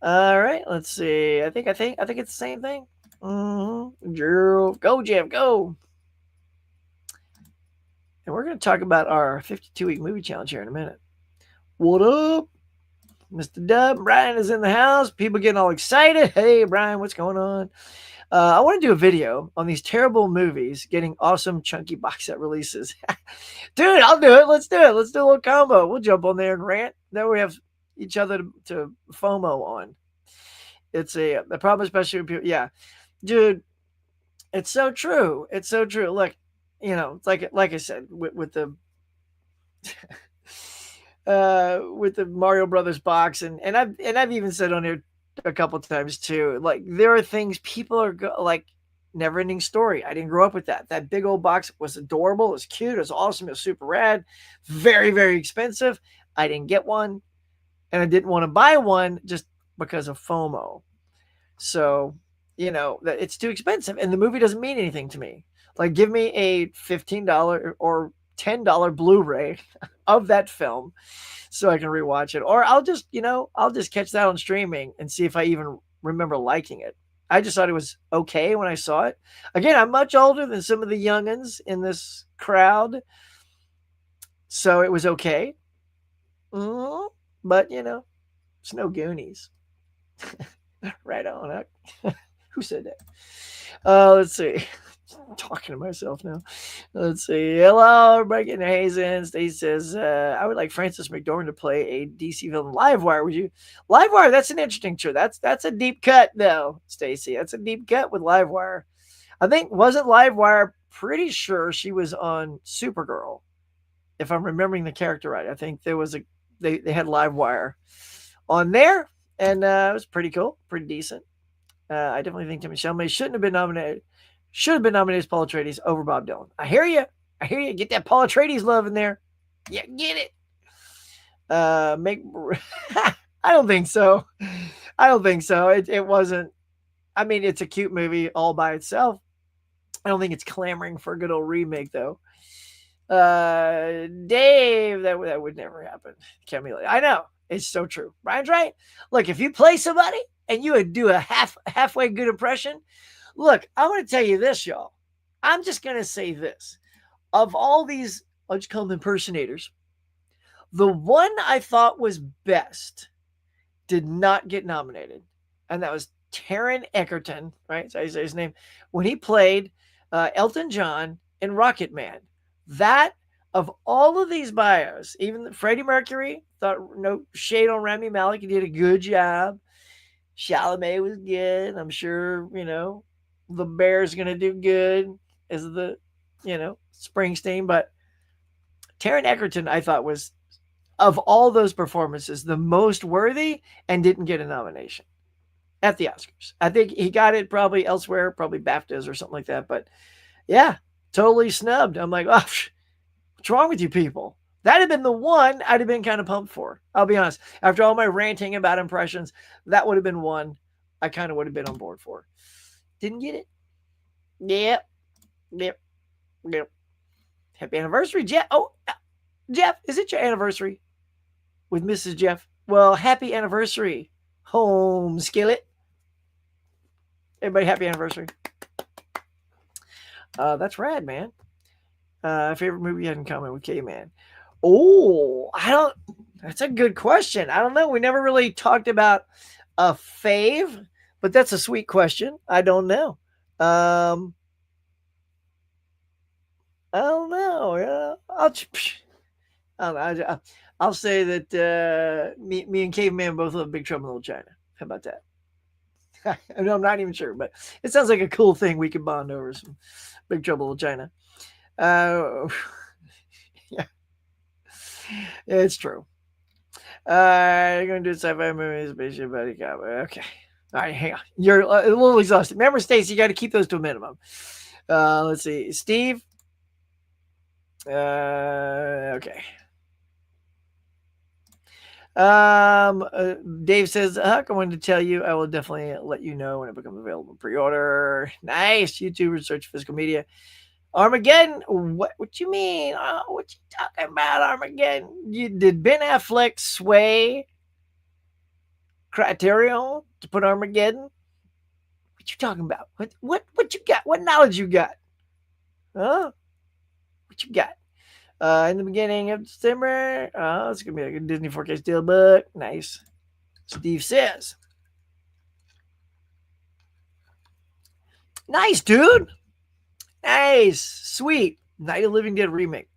All right, let's see. I think it's the same thing. Go, Jeff, go. And we're going to talk about our 52-week movie challenge here in a minute. What up? Mr. Dub, Brian is in the house. People getting all excited. Hey, Brian, what's going on? I want to do a video on these terrible movies getting awesome chunky box set releases. Dude, I'll do it. Let's do it. Let's do a little combo. We'll jump on there and rant. Then we have each other to FOMO on. It's a problem, especially with people. Yeah, dude, it's so true. It's so true. Look, it's like I said with the with the Mario Brothers box, and I've even said on here a couple times too. Like, there are things people are like Never Ending Story. I didn't grow up with that. That big old box was adorable. It was cute. It was awesome. It was super rad. Very, very expensive. I didn't get one, and I didn't want to buy one just because of FOMO. So, that it's too expensive, and the movie doesn't mean anything to me. Like, give me a $15 or $10 Blu-ray of that film so I can rewatch it. Or I'll just catch that on streaming and see if I even remember liking it. I just thought it was okay when I saw it. Again, I'm much older than some of the youngins in this crowd, so it was okay. But, it's no Goonies. Right on. Who said that? Let's see. I'm talking to myself now. Let's see. Hello, everybody getting haze in. Stacey says, I would like Francis McDormand to play a DC villain. Livewire, would you? Livewire, that's an interesting choice. That's a deep cut, though, Stacey. That's a deep cut with Livewire. I think, wasn't Livewire, pretty sure she was on Supergirl, if I'm remembering the character right. I think there was they had Livewire on there, and it was pretty cool, pretty decent. I definitely think Timothée Chalamet shouldn't have been nominated. Should have been nominated as Paul Atreides over Bob Dylan. I hear you. Get that Paul Atreides love in there. Yeah, get it. I don't think so. It wasn't. I mean, it's a cute movie all by itself. I don't think it's clamoring for a good old remake, though. Dave, that would never happen. Camila, I know. It's so true. Brian's right. Look, if you play somebody and you would do a halfway good impression, look, I want to tell you this, y'all. I'm just going to say this. Of all these, I'll just call them impersonators, the one I thought was best did not get nominated, and that was Taron Egerton, right? So I say his name, when he played Elton John in Rocket Man. That of all of these bios, even Freddie Mercury, thought no shade on Rami Malek, he did a good job. Chalamet was good. I'm sure the Bears going to do good as the Springsteen, but Taron Egerton I thought was of all those performances the most worthy and didn't get a nomination at the Oscars. I think he got it probably elsewhere, probably BAFTAs or something like that. But yeah, totally snubbed. I'm like, oh, what's wrong with you people? That'd have been the one I'd have been kind of pumped for. I'll be honest. After all my ranting about impressions, that would have been one I kind of would have been on board for. Didn't get it. Yep. Yep. Yep. Happy anniversary, Jeff. Oh, Jeff, is it your anniversary with Mrs. Jeff? Well, happy anniversary, home skillet. Everybody, happy anniversary. That's rad, man. Favorite movie you had in common with K-Man? Oh, that's a good question. I don't know. We never really talked about a fave, but that's a sweet question. I don't know. I don't know. I'll say that me and Caveman both love Big Trouble in Little China. How about that? No, I'm not even sure, but it sounds like a cool thing we could bond over some Big Trouble in Little China. Yeah, it's true. You're going to do sci-fi movies, spaceship buddy cop. Okay. All right, hang on. You're a little exhausted. Remember, Stacy, you got to keep those to a minimum. Let's see. Steve. Okay. Dave says, Huck, I wanted to tell you, I will definitely let you know when it becomes available pre-order. Nice. YouTubers search physical media. Armageddon? What you mean? What you talking about, Armageddon? Did Ben Affleck sway Criterion to put Armageddon? What you talking about? What you got? What knowledge you got? Huh? What you got? In the beginning of December, it's gonna be like a Disney 4K steelbook. Nice. Steve says, nice, dude. Nice, sweet. Night of Living Dead remake.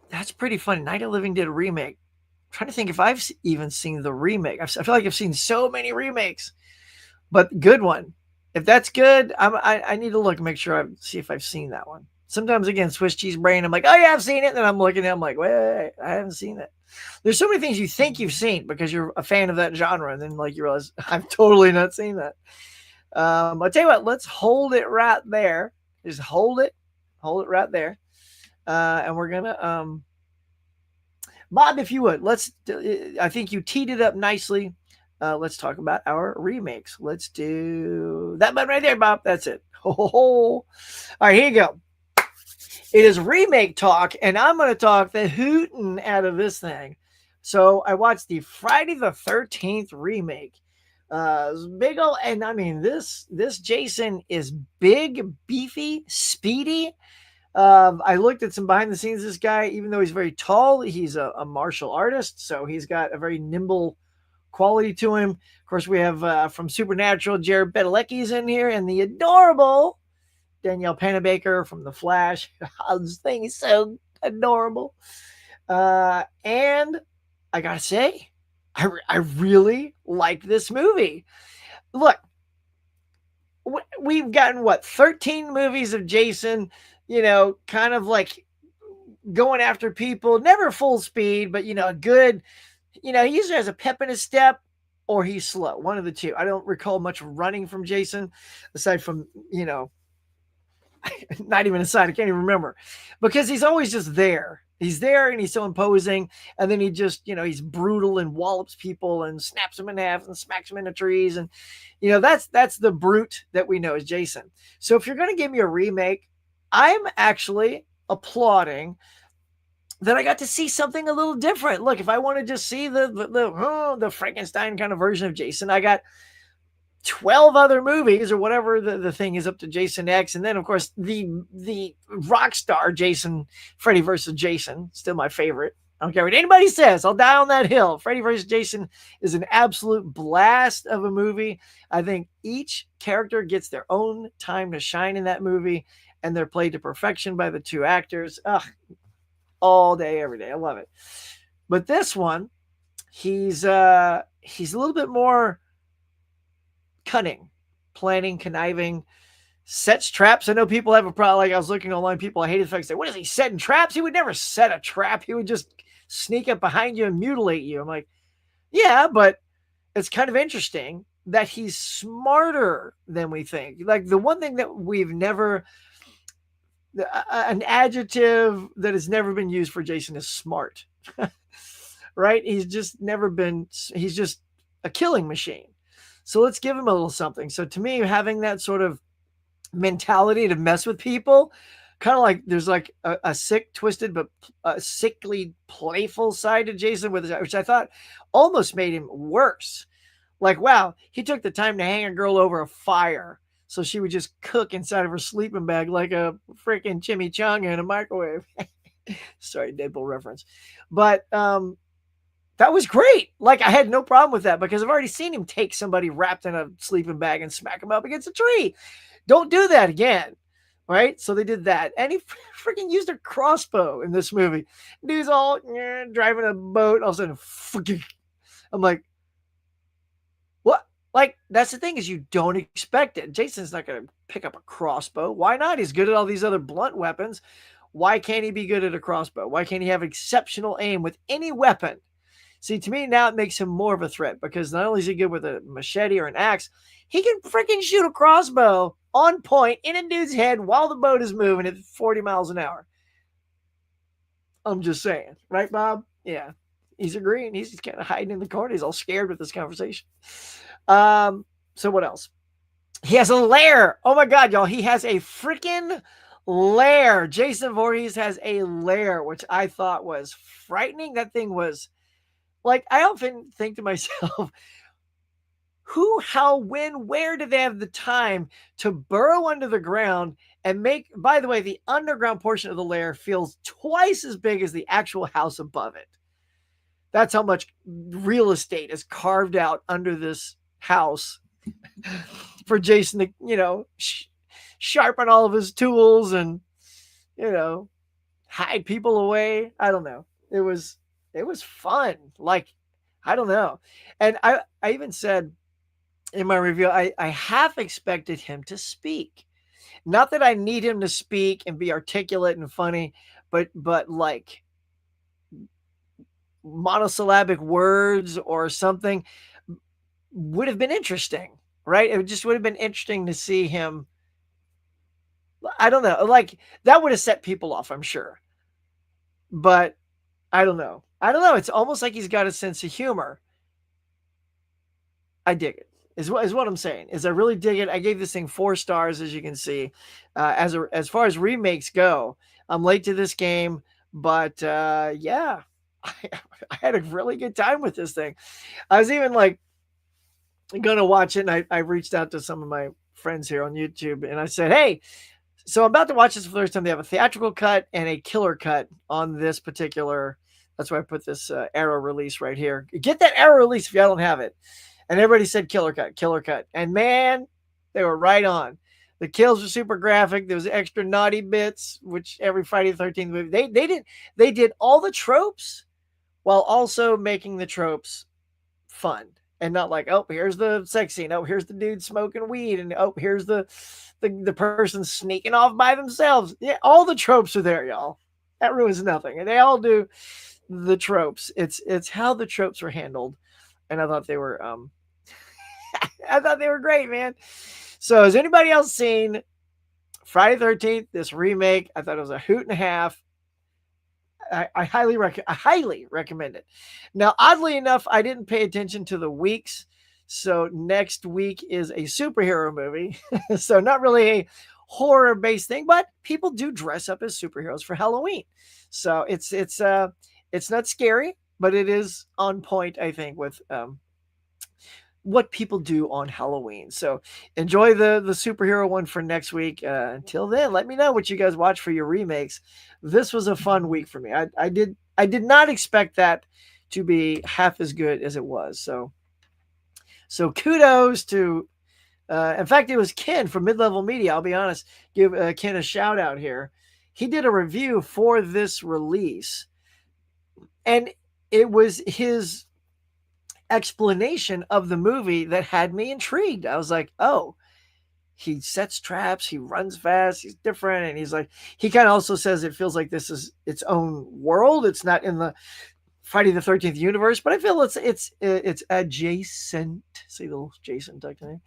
That's pretty funny. Night of Living Dead remake. I'm trying to think if I've even seen the remake. I feel like I've seen so many remakes, but good one. If that's good, I need to look and make sure see if I've seen that one. Sometimes, again, Swiss cheese brain, I'm like, oh, yeah, I've seen it. And then I'm looking at it, I'm like, wait, I haven't seen it. There's so many things you think you've seen because you're a fan of that genre. And then, like, you realize, I've totally not seen that. I'll tell you what, let's hold it right there. Just hold it right there. And we're going to, Bob, if you would, I think you teed it up nicely. Let's talk about our remakes. Let's do that button right there, Bob. That's it. All right, here you go. It is remake talk, and I'm going to talk the hootin' out of this thing. So I watched the Friday the 13th remake. Big old, and I mean, this Jason is big, beefy, speedy. I looked at some behind the scenes of this guy. Even though he's very tall, he's a martial artist, so he's got a very nimble quality to him. Of course, we have from Supernatural, Jared Padalecki's in here, and the adorable Danielle Panabaker from The Flash. This thing is so adorable. And I gotta say, I really like this movie. Look, we've gotten 13 movies of Jason, kind of like going after people, never full speed, but good. He usually has a pep in his step or he's slow, one of the two. I don't recall much running from Jason aside from, not even aside, I can't even remember, because he's always just there. He's there and he's so imposing. And then he just, he's brutal and wallops people and snaps them in half and smacks them into trees. And, that's the brute that we know as Jason. So if you're going to give me a remake, I'm actually applauding that I got to see something a little different. Look, if I want to just see the Frankenstein kind of version of Jason, I got 12 other movies or whatever the thing is up to Jason X. And then, of course, the rock star Jason, Freddy versus Jason, still my favorite. I don't care what anybody says. I'll die on that hill. Freddy vs. Jason is an absolute blast of a movie. I think each character gets their own time to shine in that movie, and they're played to perfection by the two actors. Ugh, all day, every day. I love it. But this one, he's a little bit more cunning, planning, conniving, sets traps. I know people have a problem. Like I was looking online, people I hated the fact say, "What is he setting traps?" He would never set a trap. He would just sneak up behind you and mutilate you. I'm like, yeah, but it's kind of interesting that he's smarter than we think. Like the one thing that we've never, an adjective that has never been used for Jason is smart, right? He's just never been, he's just a killing machine. So let's give him a little something. So to me, having that sort of mentality to mess with people, kind of like there's like a sick, twisted, but a sickly, playful side to Jason, which I thought almost made him worse. Like, wow, he took the time to hang a girl over a fire so she would just cook inside of her sleeping bag like a freaking chimichanga in a microwave. Sorry, Deadpool reference. But that was great. Like, I had no problem with that because I've already seen him take somebody wrapped in a sleeping bag and smack him up against a tree. Don't do that again. Right? So they did that. And he freaking used a crossbow in this movie. Dude's all driving a boat. All of a sudden, I'm like, what? Like, that's the thing is you don't expect it. Jason's not going to pick up a crossbow. Why not? He's good at all these other blunt weapons. Why can't he be good at a crossbow? Why can't he have exceptional aim with any weapon? See, to me, now it makes him more of a threat because not only is he good with a machete or an axe, he can freaking shoot a crossbow on point in a dude's head while the boat is moving at 40 miles an hour. I'm just saying. Right, Bob? Yeah. He's agreeing. He's kind of hiding in the corner. He's all scared with this conversation. So what else? He has a lair. Oh my God, y'all. He has a freaking lair. Jason Voorhees has a lair, which I thought was frightening. That thing was like, I often think to myself, who, how, when, where do they have the time to burrow under the ground and make, by the way, the underground portion of the lair feels twice as big as the actual house above it. That's how much real estate is carved out under this house for Jason to, sharpen all of his tools and, hide people away. I don't know. It was fun. Like, I don't know. And I even said in my review, I half expected him to speak. Not that I need him to speak and be articulate and funny, but like monosyllabic words or something would have been interesting, right? It just would have been interesting to see him. I don't know. Like that would have set people off, I'm sure. But I don't know. It's almost like he's got a sense of humor. I dig it. Is what I'm saying. Is I really dig it. I gave this thing 4 stars, as you can see. As far as remakes go, I'm late to this game, but yeah, I had a really good time with this thing. I was even like gonna watch it, and I reached out to some of my friends here on YouTube, and I said, hey. So I'm about to watch this for the first time. They have a theatrical cut and a killer cut on this particular. That's why I put this Arrow release right here. Get that Arrow release if y'all don't have it. And everybody said killer cut, killer cut. And man, they were right on. The kills were super graphic. There was extra naughty bits, which every Friday the 13th movie, they did all the tropes while also making the tropes fun. And not like, oh, here's the sex scene. Oh, here's the dude smoking weed. And oh, here's the person sneaking off by themselves. Yeah, all the tropes are there, y'all. That ruins nothing. And they all do the tropes. It's how the tropes were handled. And I thought they were I thought they were great, man. So has anybody else seen Friday the 13th, this remake? I thought it was a hoot and a half. I highly recommend it. Now, oddly enough, I didn't pay attention to the weeks. So next week is a superhero movie. So not really a horror-based thing, but people do dress up as superheroes for Halloween. So it's not scary, but it is on point, I think, with what people do on Halloween. So enjoy the superhero one for next week. Until then, let me know what you guys watch for your remakes. This was a fun week for me. I I did not expect that to be half as good as it was. So kudos to. In fact, it was Ken from Mid Level Media. I'll be honest, give Ken a shout out here. He did a review for this release, and it was his explanation of the movie that had me intrigued. I was like, oh, he sets traps, he runs fast, he's different, and he's like, he kind of also says it feels like this is its own world. It's not in the Friday the 13th universe, but I feel it's adjacent. See the little Jason tucked in,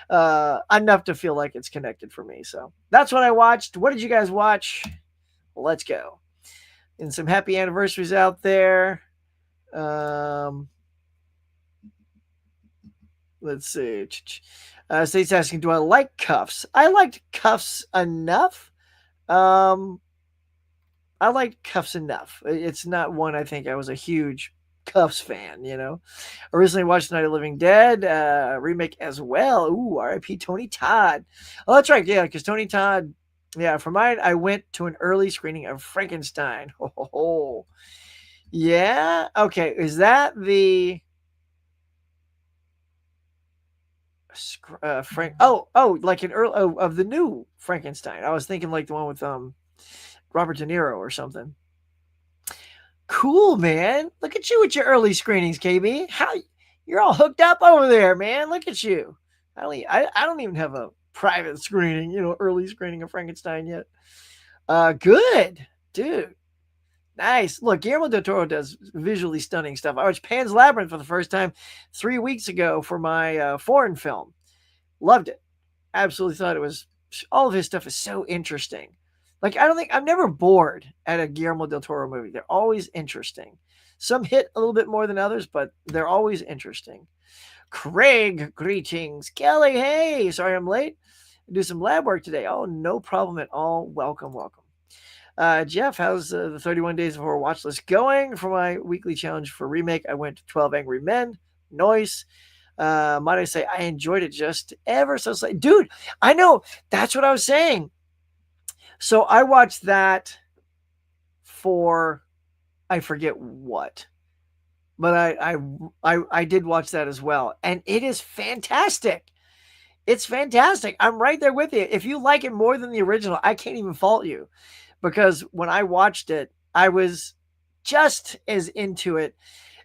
enough to feel like it's connected for me. So that's what I watched. What did you guys watch? Let's go. And some happy anniversaries out there. Um, let's see. State's asking, do I like cuffs? I liked cuffs enough. Um, I liked cuffs enough. It's not one I think I was a huge Cuffs fan. Originally watched Night of the Living Dead remake as well. Ooh, R.I.P. Tony Todd. Oh, that's right. Yeah, because Tony Todd. Yeah, for mine, I went to an early screening of Frankenstein. Oh. Yeah. Okay. Is that the Frank? Oh, like an early of the new Frankenstein. I was thinking like the one with Robert De Niro or something. Cool, man. Look at you with your early screenings, KB. How you're all hooked up over there, man. Look at you. I don't even have a private screening, early screening of Frankenstein yet. Good, dude. Nice. Look, Guillermo del Toro does visually stunning stuff. I watched Pan's Labyrinth for the first time 3 weeks ago for my foreign film. Loved it. Absolutely thought it was. All of his stuff is so interesting. Like, I don't think I'm never bored at a Guillermo del Toro movie. They're always interesting. Some hit a little bit more than others, but they're always interesting. Craig, greetings. Kelly, hey, sorry I'm late. Do some lab work today. Oh, no problem at all. Welcome, welcome. Jeff, how's the 31 Days of Horror watch list going? For my weekly challenge for remake, I went to 12 Angry Men. Noise. Might I say I enjoyed it just ever so slightly. Dude, I know. That's what I was saying. So I watched that for I forget what, but I did watch that as well, and it is fantastic. It's fantastic. I'm right there with you. If you like it more than the original, I can't even fault you, because when I watched it, I was just as into it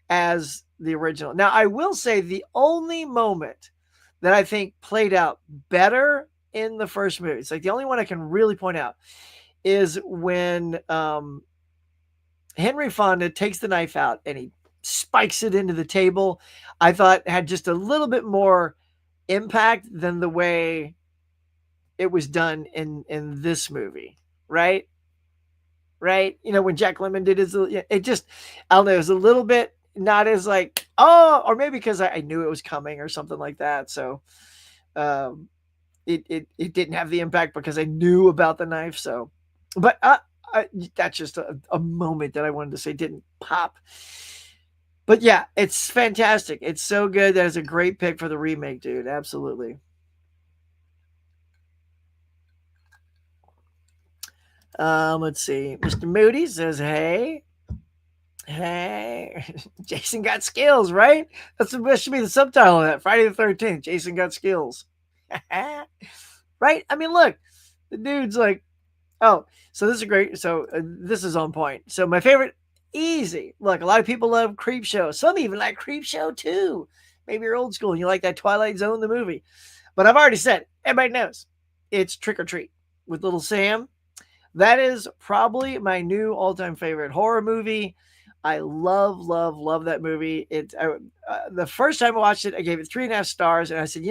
as the original. Now, I will say the only moment that I think played out better in the first movie, it's like the only one I can really point out, is when Henry Fonda takes the knife out and he spikes it into the table. I thought had just a little bit more impact than the way it was done in this movie, right? Right? When Jack Lemmon did it just, I don't know, it was a little bit not as like, oh, or maybe because I knew it was coming or something like that. So um, it didn't have the impact because I knew about the knife. So, but that's just a moment that I wanted to say didn't pop. But yeah, it's fantastic. It's so good. That is a great pick for the remake, dude. Absolutely. Let's see. Mr. Moody says, "Hey, hey, Jason got skills, right? That should be the subtitle of that. Friday the 13th. Jason got skills, right? I mean, look, the dude's like, oh, so this is great. So this is on point. So my favorite, easy. Look, a lot of people love Creep Show. Some even like Creep Show too. Maybe you're old school and you like that Twilight Zone the movie. But I've already said, everybody knows it's Trick or Treat with Little Sam. That is probably my new all-time favorite horror movie. I love, love, love that movie. The first time I watched it, I gave it 3.5 stars, and I said,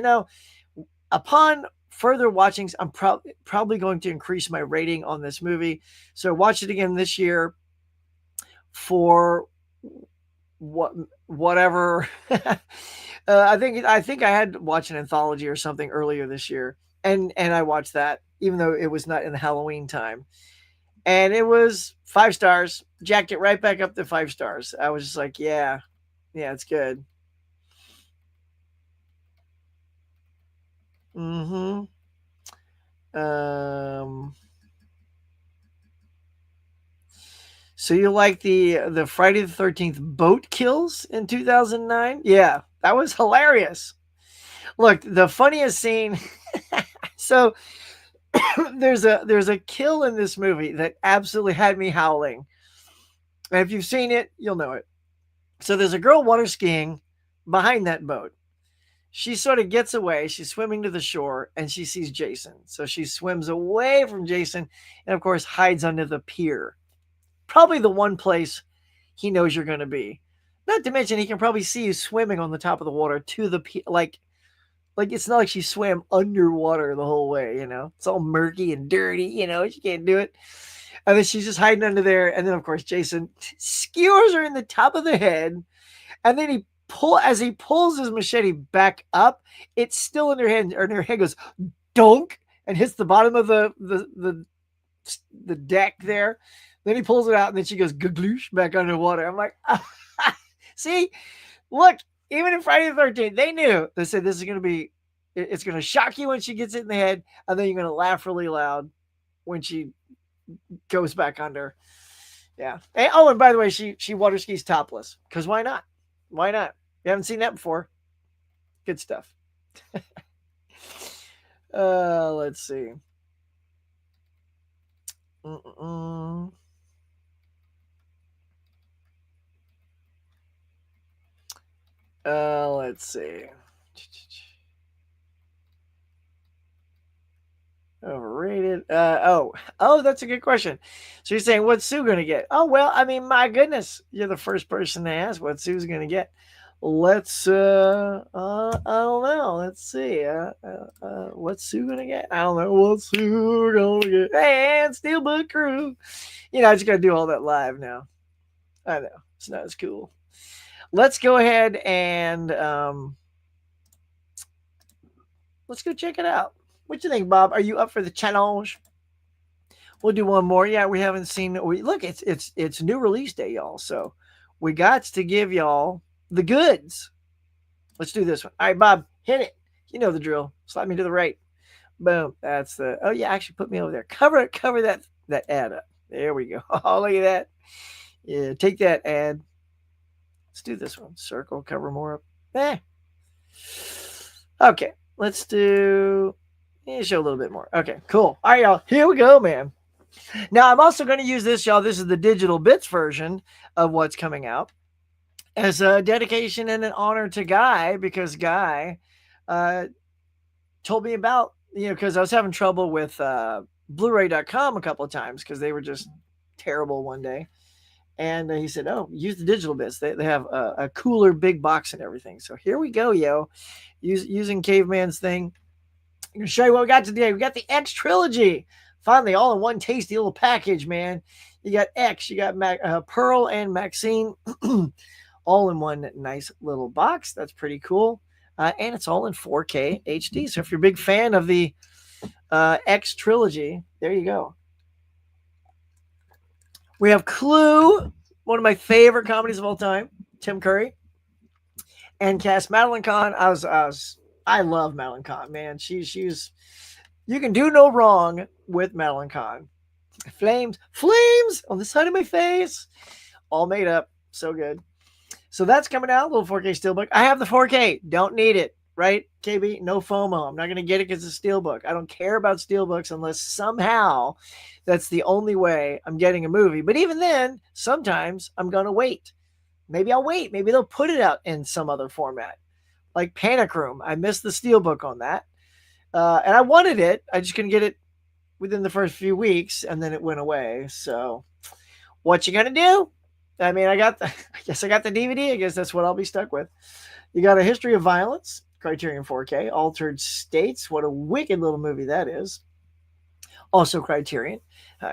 upon further watchings, I'm probably going to increase my rating on this movie. So watch it again this year for whatever. I think I had to watch an anthology or something earlier this year, and I watched that even though it was not in the Halloween time, and it was 5 stars. Jacked it right back up to 5 stars. I was just like, yeah, it's good. Mm-hmm. Um, So you like the Friday the 13th boat kills in 2009? Yeah, that was hilarious. Look, the funniest scene. So there's a kill in this movie that absolutely had me howling. And if you've seen it, you'll know it. So there's a girl water skiing behind that boat. She sort of gets away. She's swimming to the shore and she sees Jason. So she swims away from Jason and, of course, hides under the pier. Probably the one place he knows you're going to be. Not to mention, he can probably see you swimming on the top of the water to the pier. Like it's not like she swam underwater the whole way, you know? It's all murky and dirty, you know? She can't do it. And then she's just hiding under there. And then, of course, Jason skewers her in the top of the head. And then as he pulls his machete back up, it's still in her hand, or her hand goes donk and hits the bottom of the deck there. Then he pulls it out, and then she goes gagloosh back underwater. I'm like, see, look, even in Friday the 13th, they knew. They said this is going to be, it's going to shock you when she gets it in the head, and then you're going to laugh really loud when she goes back under. Yeah. And by the way, she water skis topless, because why not? Why not? You haven't seen that before. Good stuff. Let's see. Let's see. Overrated. That's a good question. So you're saying what's Sue gonna get? Oh well, I mean, my goodness, you're the first person to ask what Sue's gonna get. Let's I don't know. Let's see. What's Sue gonna get? I don't know. What's Sue gonna get? And Steelbook Crew. You know, I just gotta do all that live now. I know it's not as cool. Let's go ahead and let's go check it out. What you think, Bob? Are you up for the challenge? We'll do one more. Yeah, we haven't seen. Look, it's new release day, y'all. So we got to give y'all the goods. Let's do this one. All right, Bob, hit it. You know the drill. Slide me to the right. Boom. That's the. Oh yeah, actually put me over there. Cover that ad up. There we go. Oh, look at that. Yeah, take that ad. Let's do this one. Circle. Cover more up. Okay. Let's do. Show a little bit more. Okay, cool. All right, y'all. Here we go, man. Now, I'm also going to use this, y'all. This is the digital bits version of what's coming out as a dedication and an honor to Guy, because Guy told me about, because I was having trouble with Blu-ray.com a couple of times because they were just terrible one day. And he said, oh, use the digital bits. They have a cooler big box and everything. So here we go, yo. Using Caveman's thing. I'm going to show you what we got today. We got the X Trilogy. Finally, all in one tasty little package, man. You got X, you got Pearl and Maxine, all in one nice little box. That's pretty cool. And it's all in 4K HD. So if you're a big fan of the X Trilogy, there you go. We have Clue, one of my favorite comedies of all time, Tim Curry. And cast Madeline Kahn. I love Madeline Kahn, man. She's you can do no wrong with Madeline Kahn. Flames on the side of my face, all made up, so good. So that's coming out, a little 4K steelbook. I have the 4K, don't need it, right? KB, no FOMO. I'm not gonna get it because it's a steelbook. I don't care about steelbooks unless somehow that's the only way I'm getting a movie. But even then, sometimes I'm gonna wait. Maybe I'll wait. Maybe they'll put it out in some other format. Like Panic Room. I missed the steelbook on that. And I wanted it. I just couldn't get it within the first few weeks, and then it went away. So what you gonna do? I mean, I guess I got the DVD. I guess that's what I'll be stuck with. You got A History of Violence, Criterion 4K, Altered States. What a wicked little movie that is. Also Criterion.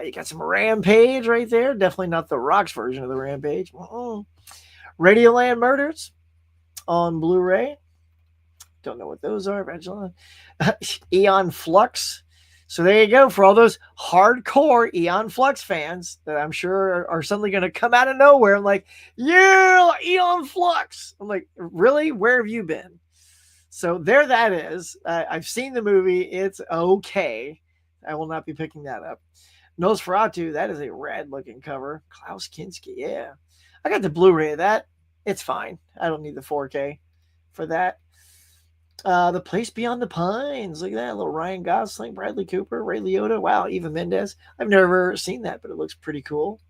You got some Rampage right there. Definitely not the Rock's version of the Rampage. Radioland Murders on Blu-ray. Don't know what those are. Eon Flux. So there you go. For all those hardcore Eon Flux fans that I'm sure are suddenly going to come out of nowhere. I'm like, yeah, Eon Flux. I'm like, really? Where have you been? So there that is. I've seen the movie. It's okay. I will not be picking that up. Nosferatu, that is a rad looking cover. Klaus Kinski, yeah. I got the Blu-ray of that. It's fine. I don't need the 4K for that. The Place Beyond the Pines. Look at that. Little Ryan Gosling, Bradley Cooper, Ray Liotta. Wow, Eva Mendes. I've never seen that, but it looks pretty cool.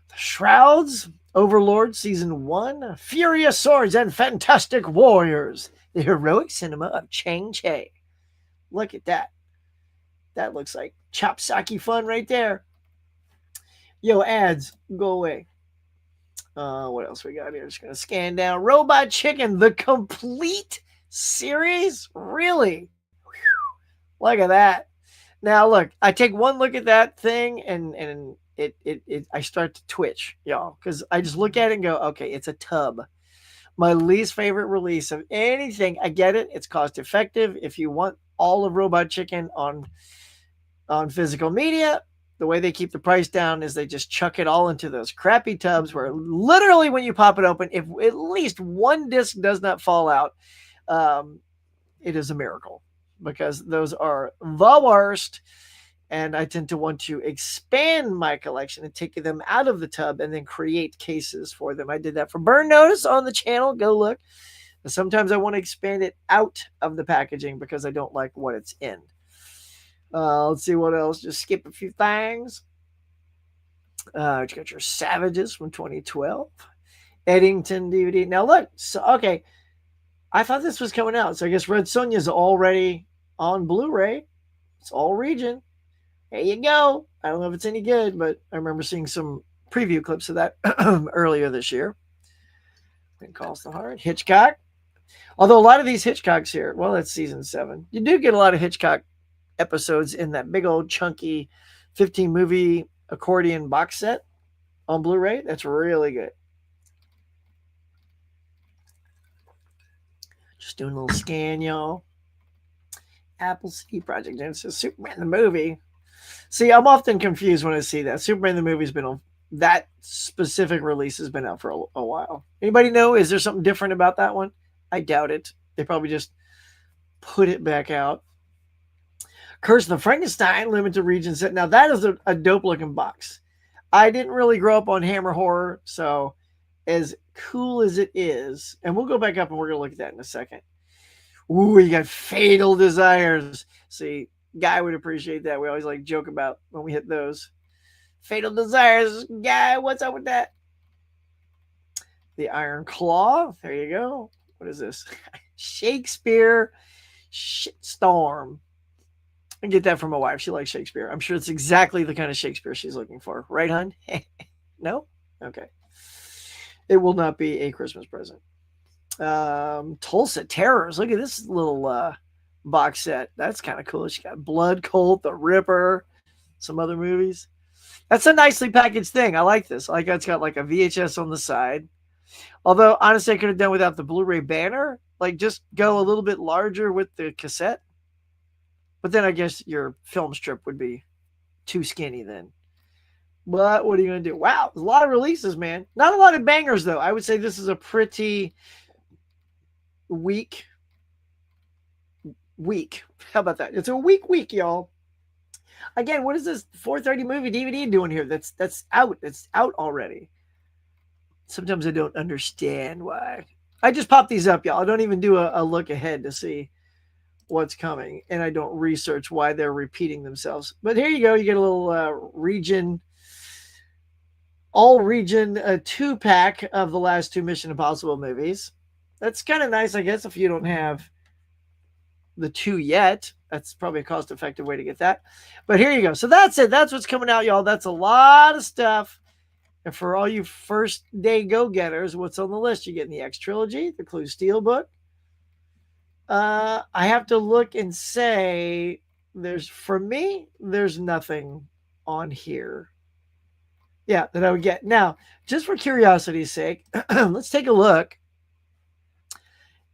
The Shrouds, Overlord Season 1, Furious Swords and Fantastic Warriors. The heroic cinema of Chang Che. Look at that. That looks like chopsaki fun right there. Yo, ads, go away. What else we got here? Just gonna scan down. Robot Chicken, the complete series? Really? Whew. Look at that. Now look, I take one look at that thing and it I start to twitch, y'all, because I just look at it and go, okay, it's a tub. My least favorite release of anything. I get it, it's cost effective. If you want all of Robot Chicken on physical media, the way they keep the price down is they just chuck it all into those crappy tubs where literally when you pop it open, if at least one disc does not fall out, it is a miracle, because those are the worst. And I tend to want to expand my collection and take them out of the tub and then create cases for them. I did that for Burn Notice on the channel. Go look. Sometimes I want to expand it out of the packaging because I don't like what it's in. Let's see what else. Just skip a few things. You got your Savages from 2012. Eddington DVD. Now look. So okay. I thought this was coming out. So I guess Red Sonja is already on Blu-ray. It's all region. There you go. I don't know if it's any good, but I remember seeing some preview clips of that earlier this year. It calls the heart. Hitchcock. Although a lot of these Hitchcocks here, well, that's season 7. You do get a lot of Hitchcock episodes in that big old chunky 15 movie accordion box set on Blu-ray. That's really good. Just doing a little scan, y'all. Apple City Project Genesis, Superman the movie. See, I'm often confused when I see that. Superman the movie's been on, that specific release has been out for a while. Anybody know? Is there something different about that one? I doubt it. They probably just put it back out. Curse of the Frankenstein limited region set. Now that is a dope looking box. I didn't really grow up on Hammer horror, so as cool as it is, and we'll go back up and we're gonna look at that in a second. Ooh, you got Fatal Desires. See, Guy would appreciate that. We always like joke about when we hit those. Fatal Desires, Guy, what's up with that? The Iron Claw. There you go. What is this? Shakespeare Shitstorm. I get that from my wife. She likes Shakespeare. I'm sure it's exactly the kind of Shakespeare she's looking for. Right, hon? No? Okay. It will not be a Christmas present. Tulsa Terrors. Look at this little box set. That's kind of cool. She got Blood Cult, The Ripper, some other movies. That's a nicely packaged thing. I like this. I like how it's got like a VHS on the side. Although, honestly, I could have done without the Blu-ray banner. Like, just go a little bit larger with the cassette. But then I guess your film strip would be too skinny then. But what are you going to do? Wow, there's a lot of releases, man. Not a lot of bangers, though. I would say this is a pretty weak week. How about that? It's a week, y'all. Again, what is this 430 movie DVD doing here? That's out. It's out already. Sometimes I don't understand why. I just pop these up, y'all. I don't even do a look ahead to see what's coming, and I don't research why they're repeating themselves. But here you go. You get a little region, all region 2-pack of the last 2 Mission Impossible movies. That's kind of nice, I guess, if you don't have the 2 yet. That's probably a cost-effective way to get that. But here you go. So that's it. That's what's coming out, y'all. That's a lot of stuff. And for all you first-day go-getters, what's on the list? You're getting the X Trilogy, the Clue Steelbook. I have to look and say, for me, there's nothing on here. Yeah, that I would get. Now, just for curiosity's sake, let's take a look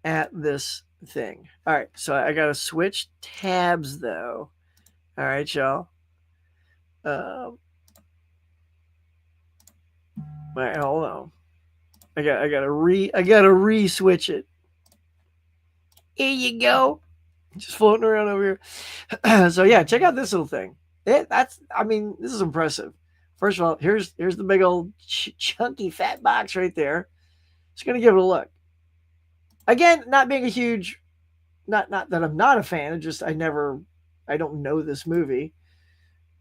at this thing. All right, so I got to switch tabs, though. All right, y'all. All right, hold on. I gotta re-switch it. Here you go. Just floating around over here. So yeah, check out this little thing. That's, I mean, this is impressive. First of all, here's the big old chunky fat box right there. Just gonna give it a look. Again, not being a huge, not that I'm not a fan. It just I don't know this movie,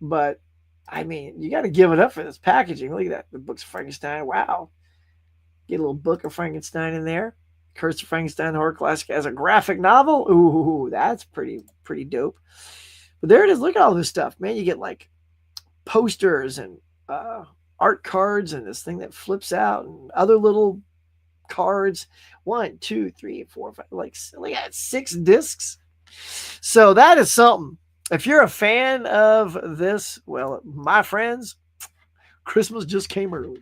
but I mean, you got to give it up for this packaging. Look at that, the Books of Frankenstein. Wow, get a little Book of Frankenstein in there. Curse of Frankenstein horror classic as a graphic novel. Ooh, that's pretty dope. But there it is. Look at all this stuff, man. You get like posters and uh, art cards and this thing that flips out and other little cards. One, two, three, four, five, like look at 6 discs. So that is something. If you're a fan of this, well, my friends, Christmas just came early.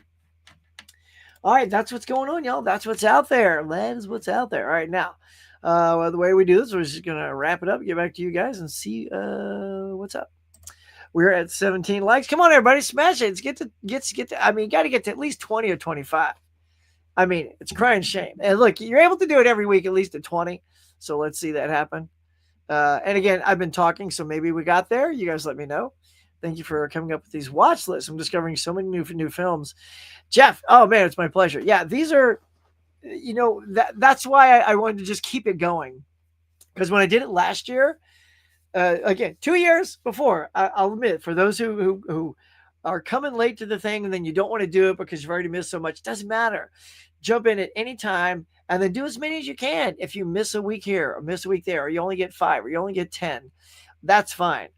All right, that's what's going on, y'all. That's what's out there. That is what's out there. All right, now, well, the way we do this, we're just gonna wrap it up, get back to you guys, and see what's up. We're at 17 likes. Come on, everybody, smash it. Let's get to. I mean, you got to get to at least 20 or 25. I mean, it's crying shame. And look, you're able to do it every week, at least at 20. So let's see that happen. And again, I've been talking, so maybe we got there. You guys let me know. Thank you for coming up with these watch lists. I'm discovering so many new films. Jeff, oh man, it's my pleasure. Yeah, these are, that's why I wanted to just keep it going. Because when I did it last year, again, 2 years before, I'll admit, for those who are coming late to the thing and then you don't want to do it because you've already missed so much, doesn't matter. Jump in at any time and then do as many as you can. If you miss a week here or miss a week there, or you only get 5 or you only get 10, that's fine.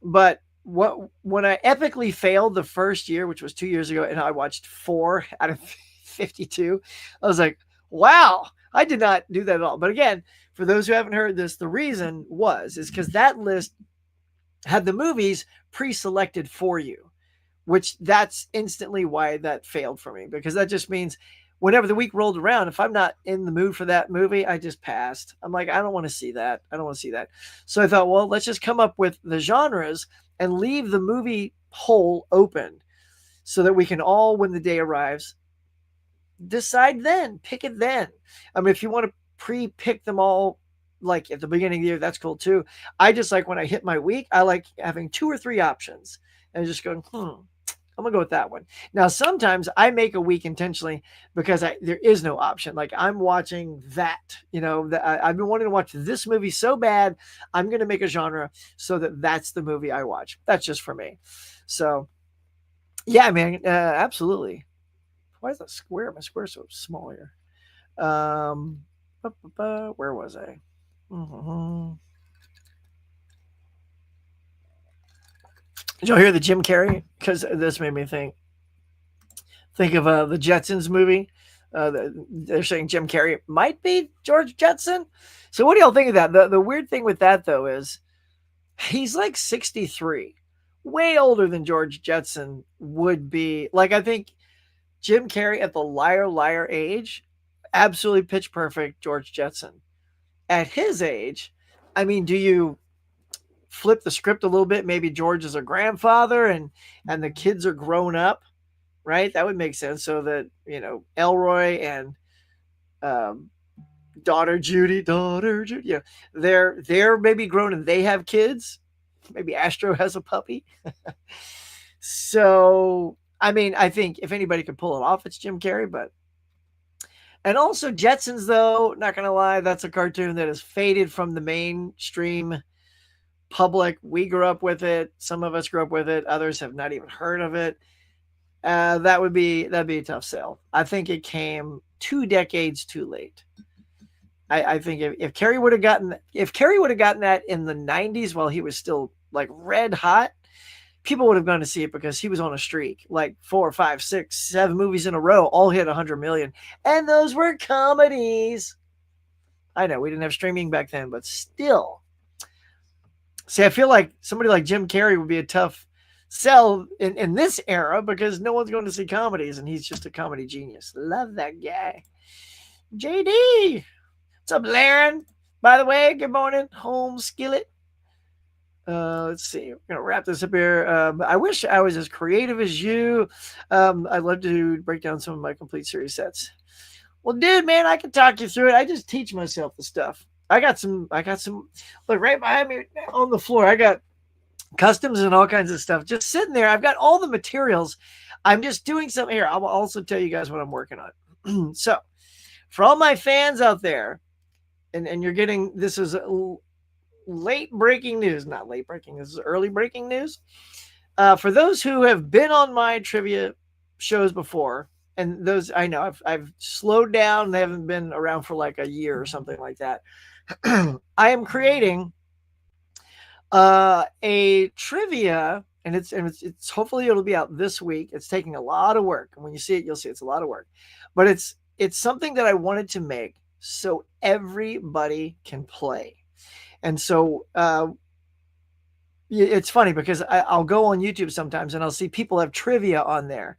But when I epically failed the first year, which was 2 years ago, and I watched 4 out of 52, I was like, wow, I did not do that at all. But again, for those who haven't heard this, the reason is because that list had the movies pre-selected for you, which that's instantly why that failed for me, because that just means whenever the week rolled around, if I'm not in the mood for that movie, I just passed. I'm like, I don't want to see that. I don't want to see that. So I thought, well, let's just come up with the genres and leave the movie hole open so that we can all, when the day arrives, decide then, pick it then. I mean, if you want to pre-pick them all like at the beginning of the year, that's cool too. I just like when I hit my week, I like having 2 or 3 options and just going, I'm gonna go with that one. Now, sometimes I make a week intentionally because there is no option. Like I'm watching that, I've been wanting to watch this movie so bad. I'm gonna make a genre so that that's the movie I watch. That's just for me. So, yeah, man, absolutely. Why is that square? My square's so small here. Where was I? Mm-hmm. Did y'all hear the Jim Carrey? Because this made me think of the Jetsons movie. They're saying Jim Carrey might be George Jetson. So what do y'all think of that? The weird thing with that, though, is he's like 63, way older than George Jetson would be. Like, I think Jim Carrey at the liar age, absolutely pitch perfect George Jetson. At his age, I mean, do you flip the script a little bit? Maybe George is a grandfather and the kids are grown up, right? That would make sense. So that, Elroy and daughter Judy, they're maybe grown and they have kids. Maybe Astro has a puppy. So, I mean, I think if anybody could pull it off, it's Jim Carrey. And also Jetsons, though, not gonna lie, that's a cartoon that has faded from the mainstream public. We grew up with it. Some of us grew up with it. Others have not even heard of it. That'd be a tough sell. I think it came 2 decades too late. I think if Carrey would have gotten that in the 90s while he was still like red hot, people would have gone to see it because he was on a streak, like 4, 5, 6, 7 movies in a row, all hit 100 million, and those were comedies. I know we didn't have streaming back then, but still. See, I feel like somebody like Jim Carrey would be a tough sell in this era because no one's going to see comedies, and he's just a comedy genius. Love that guy. JD. What's up, Laren? By the way, good morning, home skillet. Let's see. We're going to wrap this up here. I wish I was as creative as you. I'd love to break down some of my complete series sets. Well, dude, man, I can talk you through it. I just teach myself the stuff. I got some, look right behind me on the floor. I got customs and all kinds of stuff just sitting there. I've got all the materials. I'm just doing something here. I'll also tell you guys what I'm working on. So, for all my fans out there, and you're getting this is late breaking news, not late breaking, this is early breaking news. For those who have been on my trivia shows before, and those I know I've slowed down, they haven't been around for like a year or something like that. I am creating a trivia, and it's hopefully it'll be out this week. It's taking a lot of work, and when you see it, you'll see it's a lot of work, but it's something that I wanted to make so everybody can play. And so it's funny because I'll go on YouTube sometimes and I'll see people have trivia on there,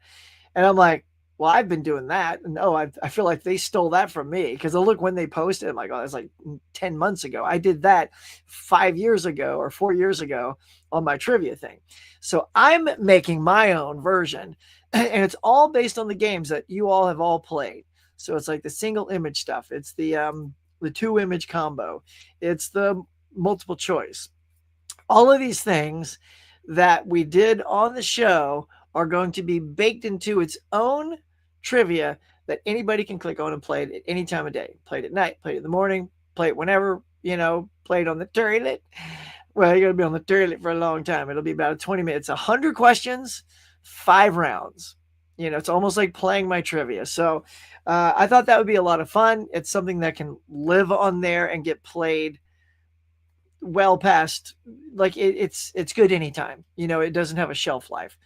and I'm like, well, I've been doing that. And oh, I feel like they stole that from me because I look when they posted, I'm like, oh, it's like 10 months ago. I did that 5 years ago or 4 years ago on my trivia thing. So I'm making my own version, and it's all based on the games that you all have all played. So it's like the single image stuff. It's the two image combo. It's the multiple choice. All of these things that we did on the show are going to be baked into its own trivia that anybody can click on and play it at any time of day. Play it at night, play it in the morning, play it whenever, play it on the toilet. Well, you're going to be on the toilet for a long time. It'll be about 20 minutes, 100 questions, 5 rounds. It's almost like playing my trivia. So I thought that would be a lot of fun. It's something that can live on there and get played well past, like it's good anytime. It doesn't have a shelf life.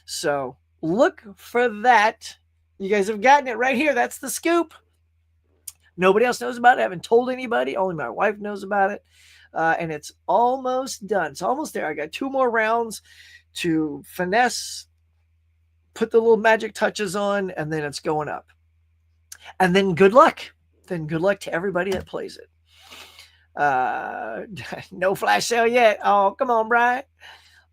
So look for that. You guys have gotten it right here. That's the scoop. Nobody else knows about it. I haven't told anybody. Only my wife knows about it. And it's almost done. It's almost there. I got 2 more rounds to finesse, put the little magic touches on, and then it's going up. And then good luck. Then good luck to everybody that plays it. No flash sale yet. Oh, come on, Brian.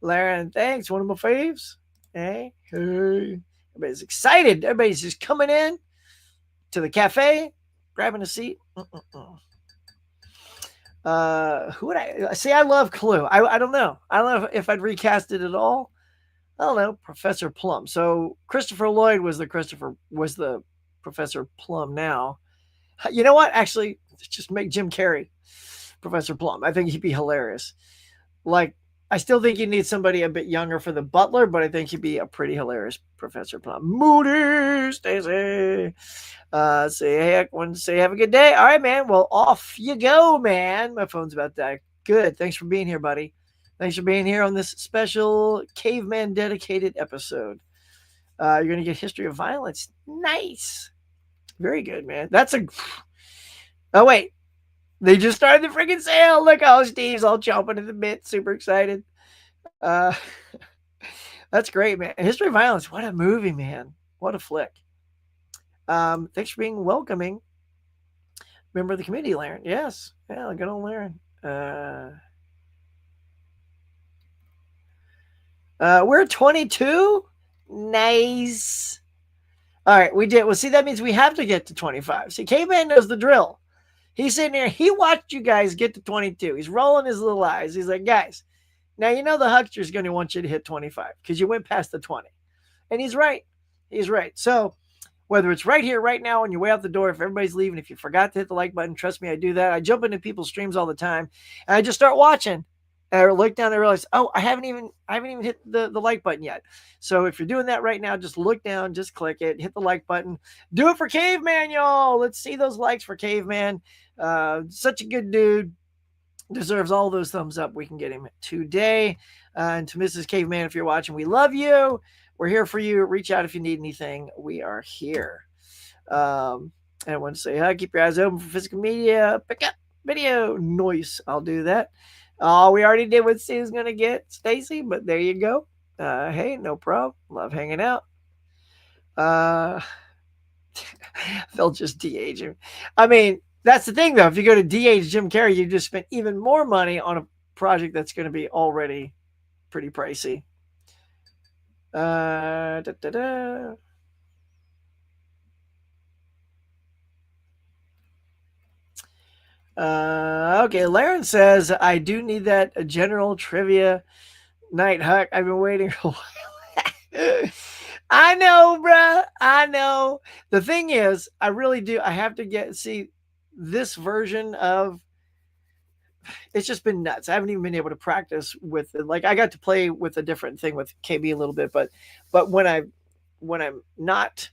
Laren, thanks. One of my faves. Hey. Everybody's excited. Everybody's just coming in to the cafe, grabbing a seat. Who would I see? I love Clue. I don't know. I don't know if I'd recast it at all. I don't know. Professor Plum. So Christopher Lloyd was the Professor Plum now. You know what? Actually, just make Jim Carrey Professor Plum. I think he'd be hilarious. Like, I still think you need somebody a bit younger for the butler, but I think he'd be a pretty hilarious Professor Plum. Moody, Stacy. Say have a good day. All right, man. Well, off you go, man. My phone's about to die. Good. Thanks for being here, buddy. Thanks for being here on this special caveman dedicated episode. You're going to get history of violence. Nice. Very good, man. Oh, wait. They just started the freaking sale. Look, Steve's all chomping at the bit. Super excited. That's great, man. History of Violence. What a movie, man. What a flick. Thanks for being welcoming. Member of the committee, Laren. Yes. Yeah, good old Laren. We're 22. Nice. All right, we did. Well, see, that means we have to get to 25. See, Caveman knows the drill. He's sitting there. He watched you guys get to 22. He's rolling his little eyes. He's like, guys, now you know the huckster's going to want you to hit 25 because you went past the 20. And he's right. He's right. So whether it's right here, right now, on your way out the door, if everybody's leaving, if you forgot to hit the like button, trust me, I do that. I jump into people's streams all the time, and I just start watching. And I look down and I realize, oh, I haven't even hit the like button yet. So if you're doing that right now, just look down, just click it, hit the like button. Do it for Caveman, y'all. Let's see those likes for Caveman. Such a good dude. Deserves all those thumbs up we can get him today. And to Mrs. Caveman, if you're watching, we love you. We're here for you. Reach out if you need anything. We are here. And I want to say, hi, keep your eyes open for physical media. Pick up video. Nice. I'll do that. Oh, we already did what Sue's going to get, Stacy, but there you go. Hey, no problem. Love hanging out. They'll just de-age him. I mean, that's the thing, though. If you go to de-age Jim Carrey, you just spent even more money on a project that's going to be already pretty pricey. Okay, Laren says, I do need that general trivia Night, Huck. I've been waiting a while. I know, bruh. I know. The thing is, I really do. I have to see this version of it's just been nuts. I haven't even been able to practice with it. Like I got to play with a different thing with KB a little bit, but when I'm not,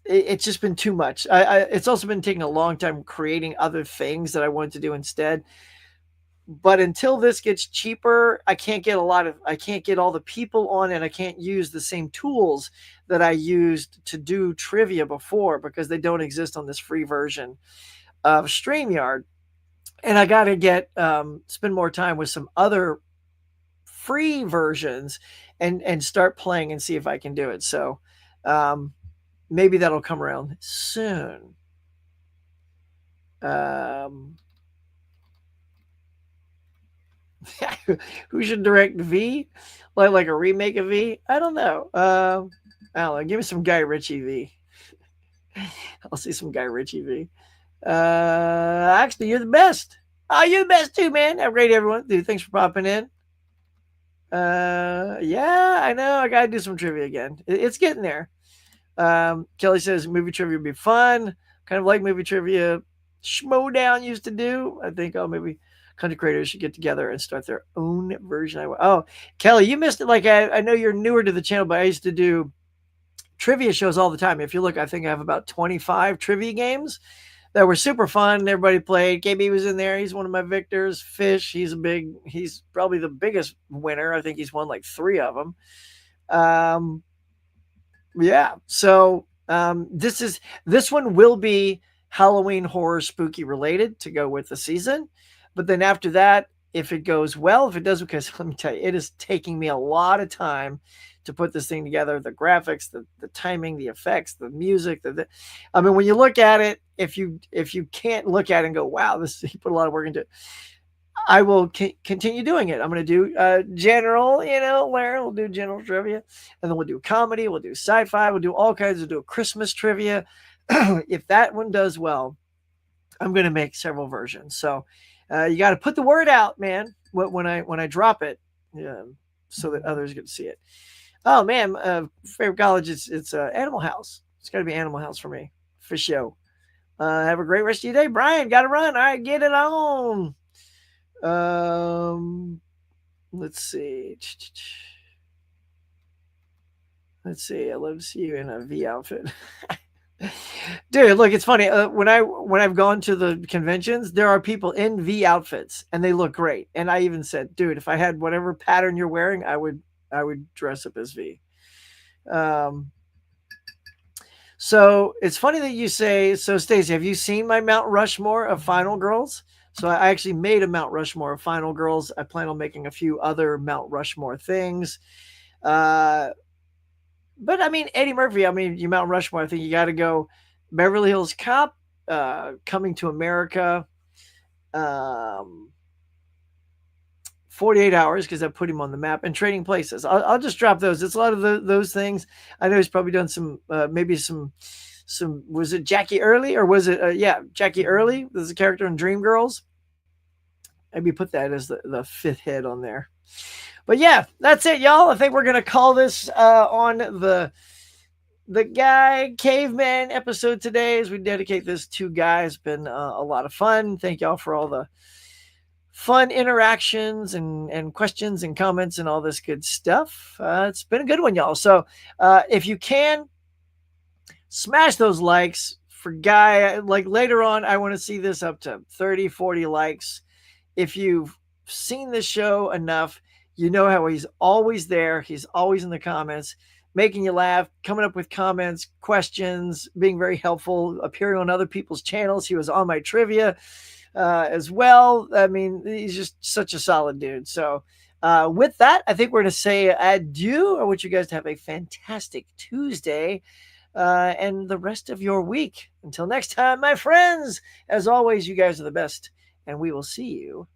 it's just been too much. It's also been taking a long time creating other things that I wanted to do instead. But until this gets cheaper, I can't get all the people on, and I can't use the same tools that I used to do trivia before because they don't exist on this free version of StreamYard. And I got to spend more time with some other free versions and start playing and see if I can do it. So maybe that'll come around soon. Who should direct V? Like a remake of V? I don't know. I don't know. Give me some Guy Ritchie V. I'll see some Guy Ritchie V. Actually, you're the best. Oh, you're the best too, man. Have a great everyone. Dude, thanks for popping in. Yeah, I know. I gotta do some trivia again. It's getting there. Kelly says movie trivia would be fun. Kind of like movie trivia Schmodown used to do. I think maybe content creators should get together and start their own version. Oh, Kelly, you missed it. Like I know you're newer to the channel, but I used to do trivia shows all the time. If you look, I think I have about 25 trivia games that were super fun. Everybody played. KB was in there. He's one of my victors. Fish, he's probably the biggest winner. I think he's won like 3 of them. Yeah. So this one will be Halloween horror spooky related to go with the season. But then after that, if it goes well, if it does, because let me tell you, it is taking me a lot of time to put this thing together. The graphics, the timing, the effects, the music. I mean, when you look at it, if you can't look at it and go, wow, he put a lot of work into it, I will continue doing it. I'm going to do general, where we'll do general trivia, and then we'll do comedy, we'll do sci-fi, we'll do all kinds. We'll do a Christmas trivia. If that one does well, I'm going to make several versions. So you got to put the word out, man, when I drop it, so that others get to see it. Oh man, favorite college it's Animal House. It's got to be Animal House for me, for show. Have a great rest of your day, Brian. Got to run. All right, get it on. Let's see. I love to see you in a V outfit. Dude, look, it's funny. When I've gone to the conventions, there are people in V outfits and they look great. And I even said, dude, if I had whatever pattern you're wearing, I would dress up as V. So it's funny that you say, so Stacey, have you seen my Mount Rushmore of Final Girls? So I actually made a Mount Rushmore of Final Girls. I plan on making a few other Mount Rushmore things. But I mean, Eddie Murphy, you Mount Rushmore, I think you got to go Beverly Hills Cop, Coming to America, 48 Hours, because I put him on the map, and Trading Places. I'll just drop those. It's a lot of those things. I know he's probably done some, maybe some, was it Jackie Early, or was it, Jackie Early? There's a character in Dreamgirls. Maybe put that as the 5th head on there. But yeah, that's it, y'all. I think we're going to call this on the Guy Caveman episode today, as we dedicate this to Guy. It's been a lot of fun. Thank y'all for all the fun interactions and questions and comments and all this good stuff. It's been a good one, y'all. So if you can, smash those likes for Guy. Like later on, I want to see this up to 30, 40 likes. If you've seen this show enough, you know how he's always there. He's always in the comments, making you laugh, coming up with comments, questions, being very helpful, appearing on other people's channels. He was on my trivia as well. I mean, he's just such a solid dude. So with that, I think we're going to say adieu. I want you guys to have a fantastic Tuesday and the rest of your week. Until next time, my friends, as always, you guys are the best, and we will see you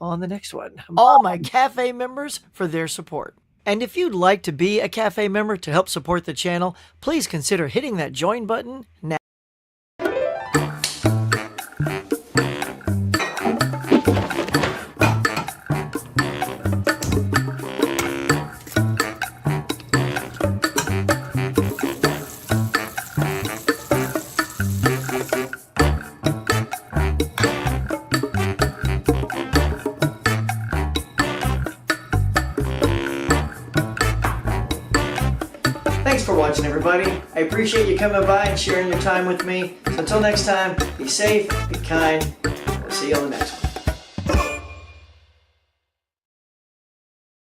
on the next one. All my cafe members for their support. And if you'd like to be a cafe member to help support the channel, please consider hitting that join button now. watching, everybody. I appreciate you coming by and sharing your time with me. So until next time, be safe, be kind. We'll see you on the next one.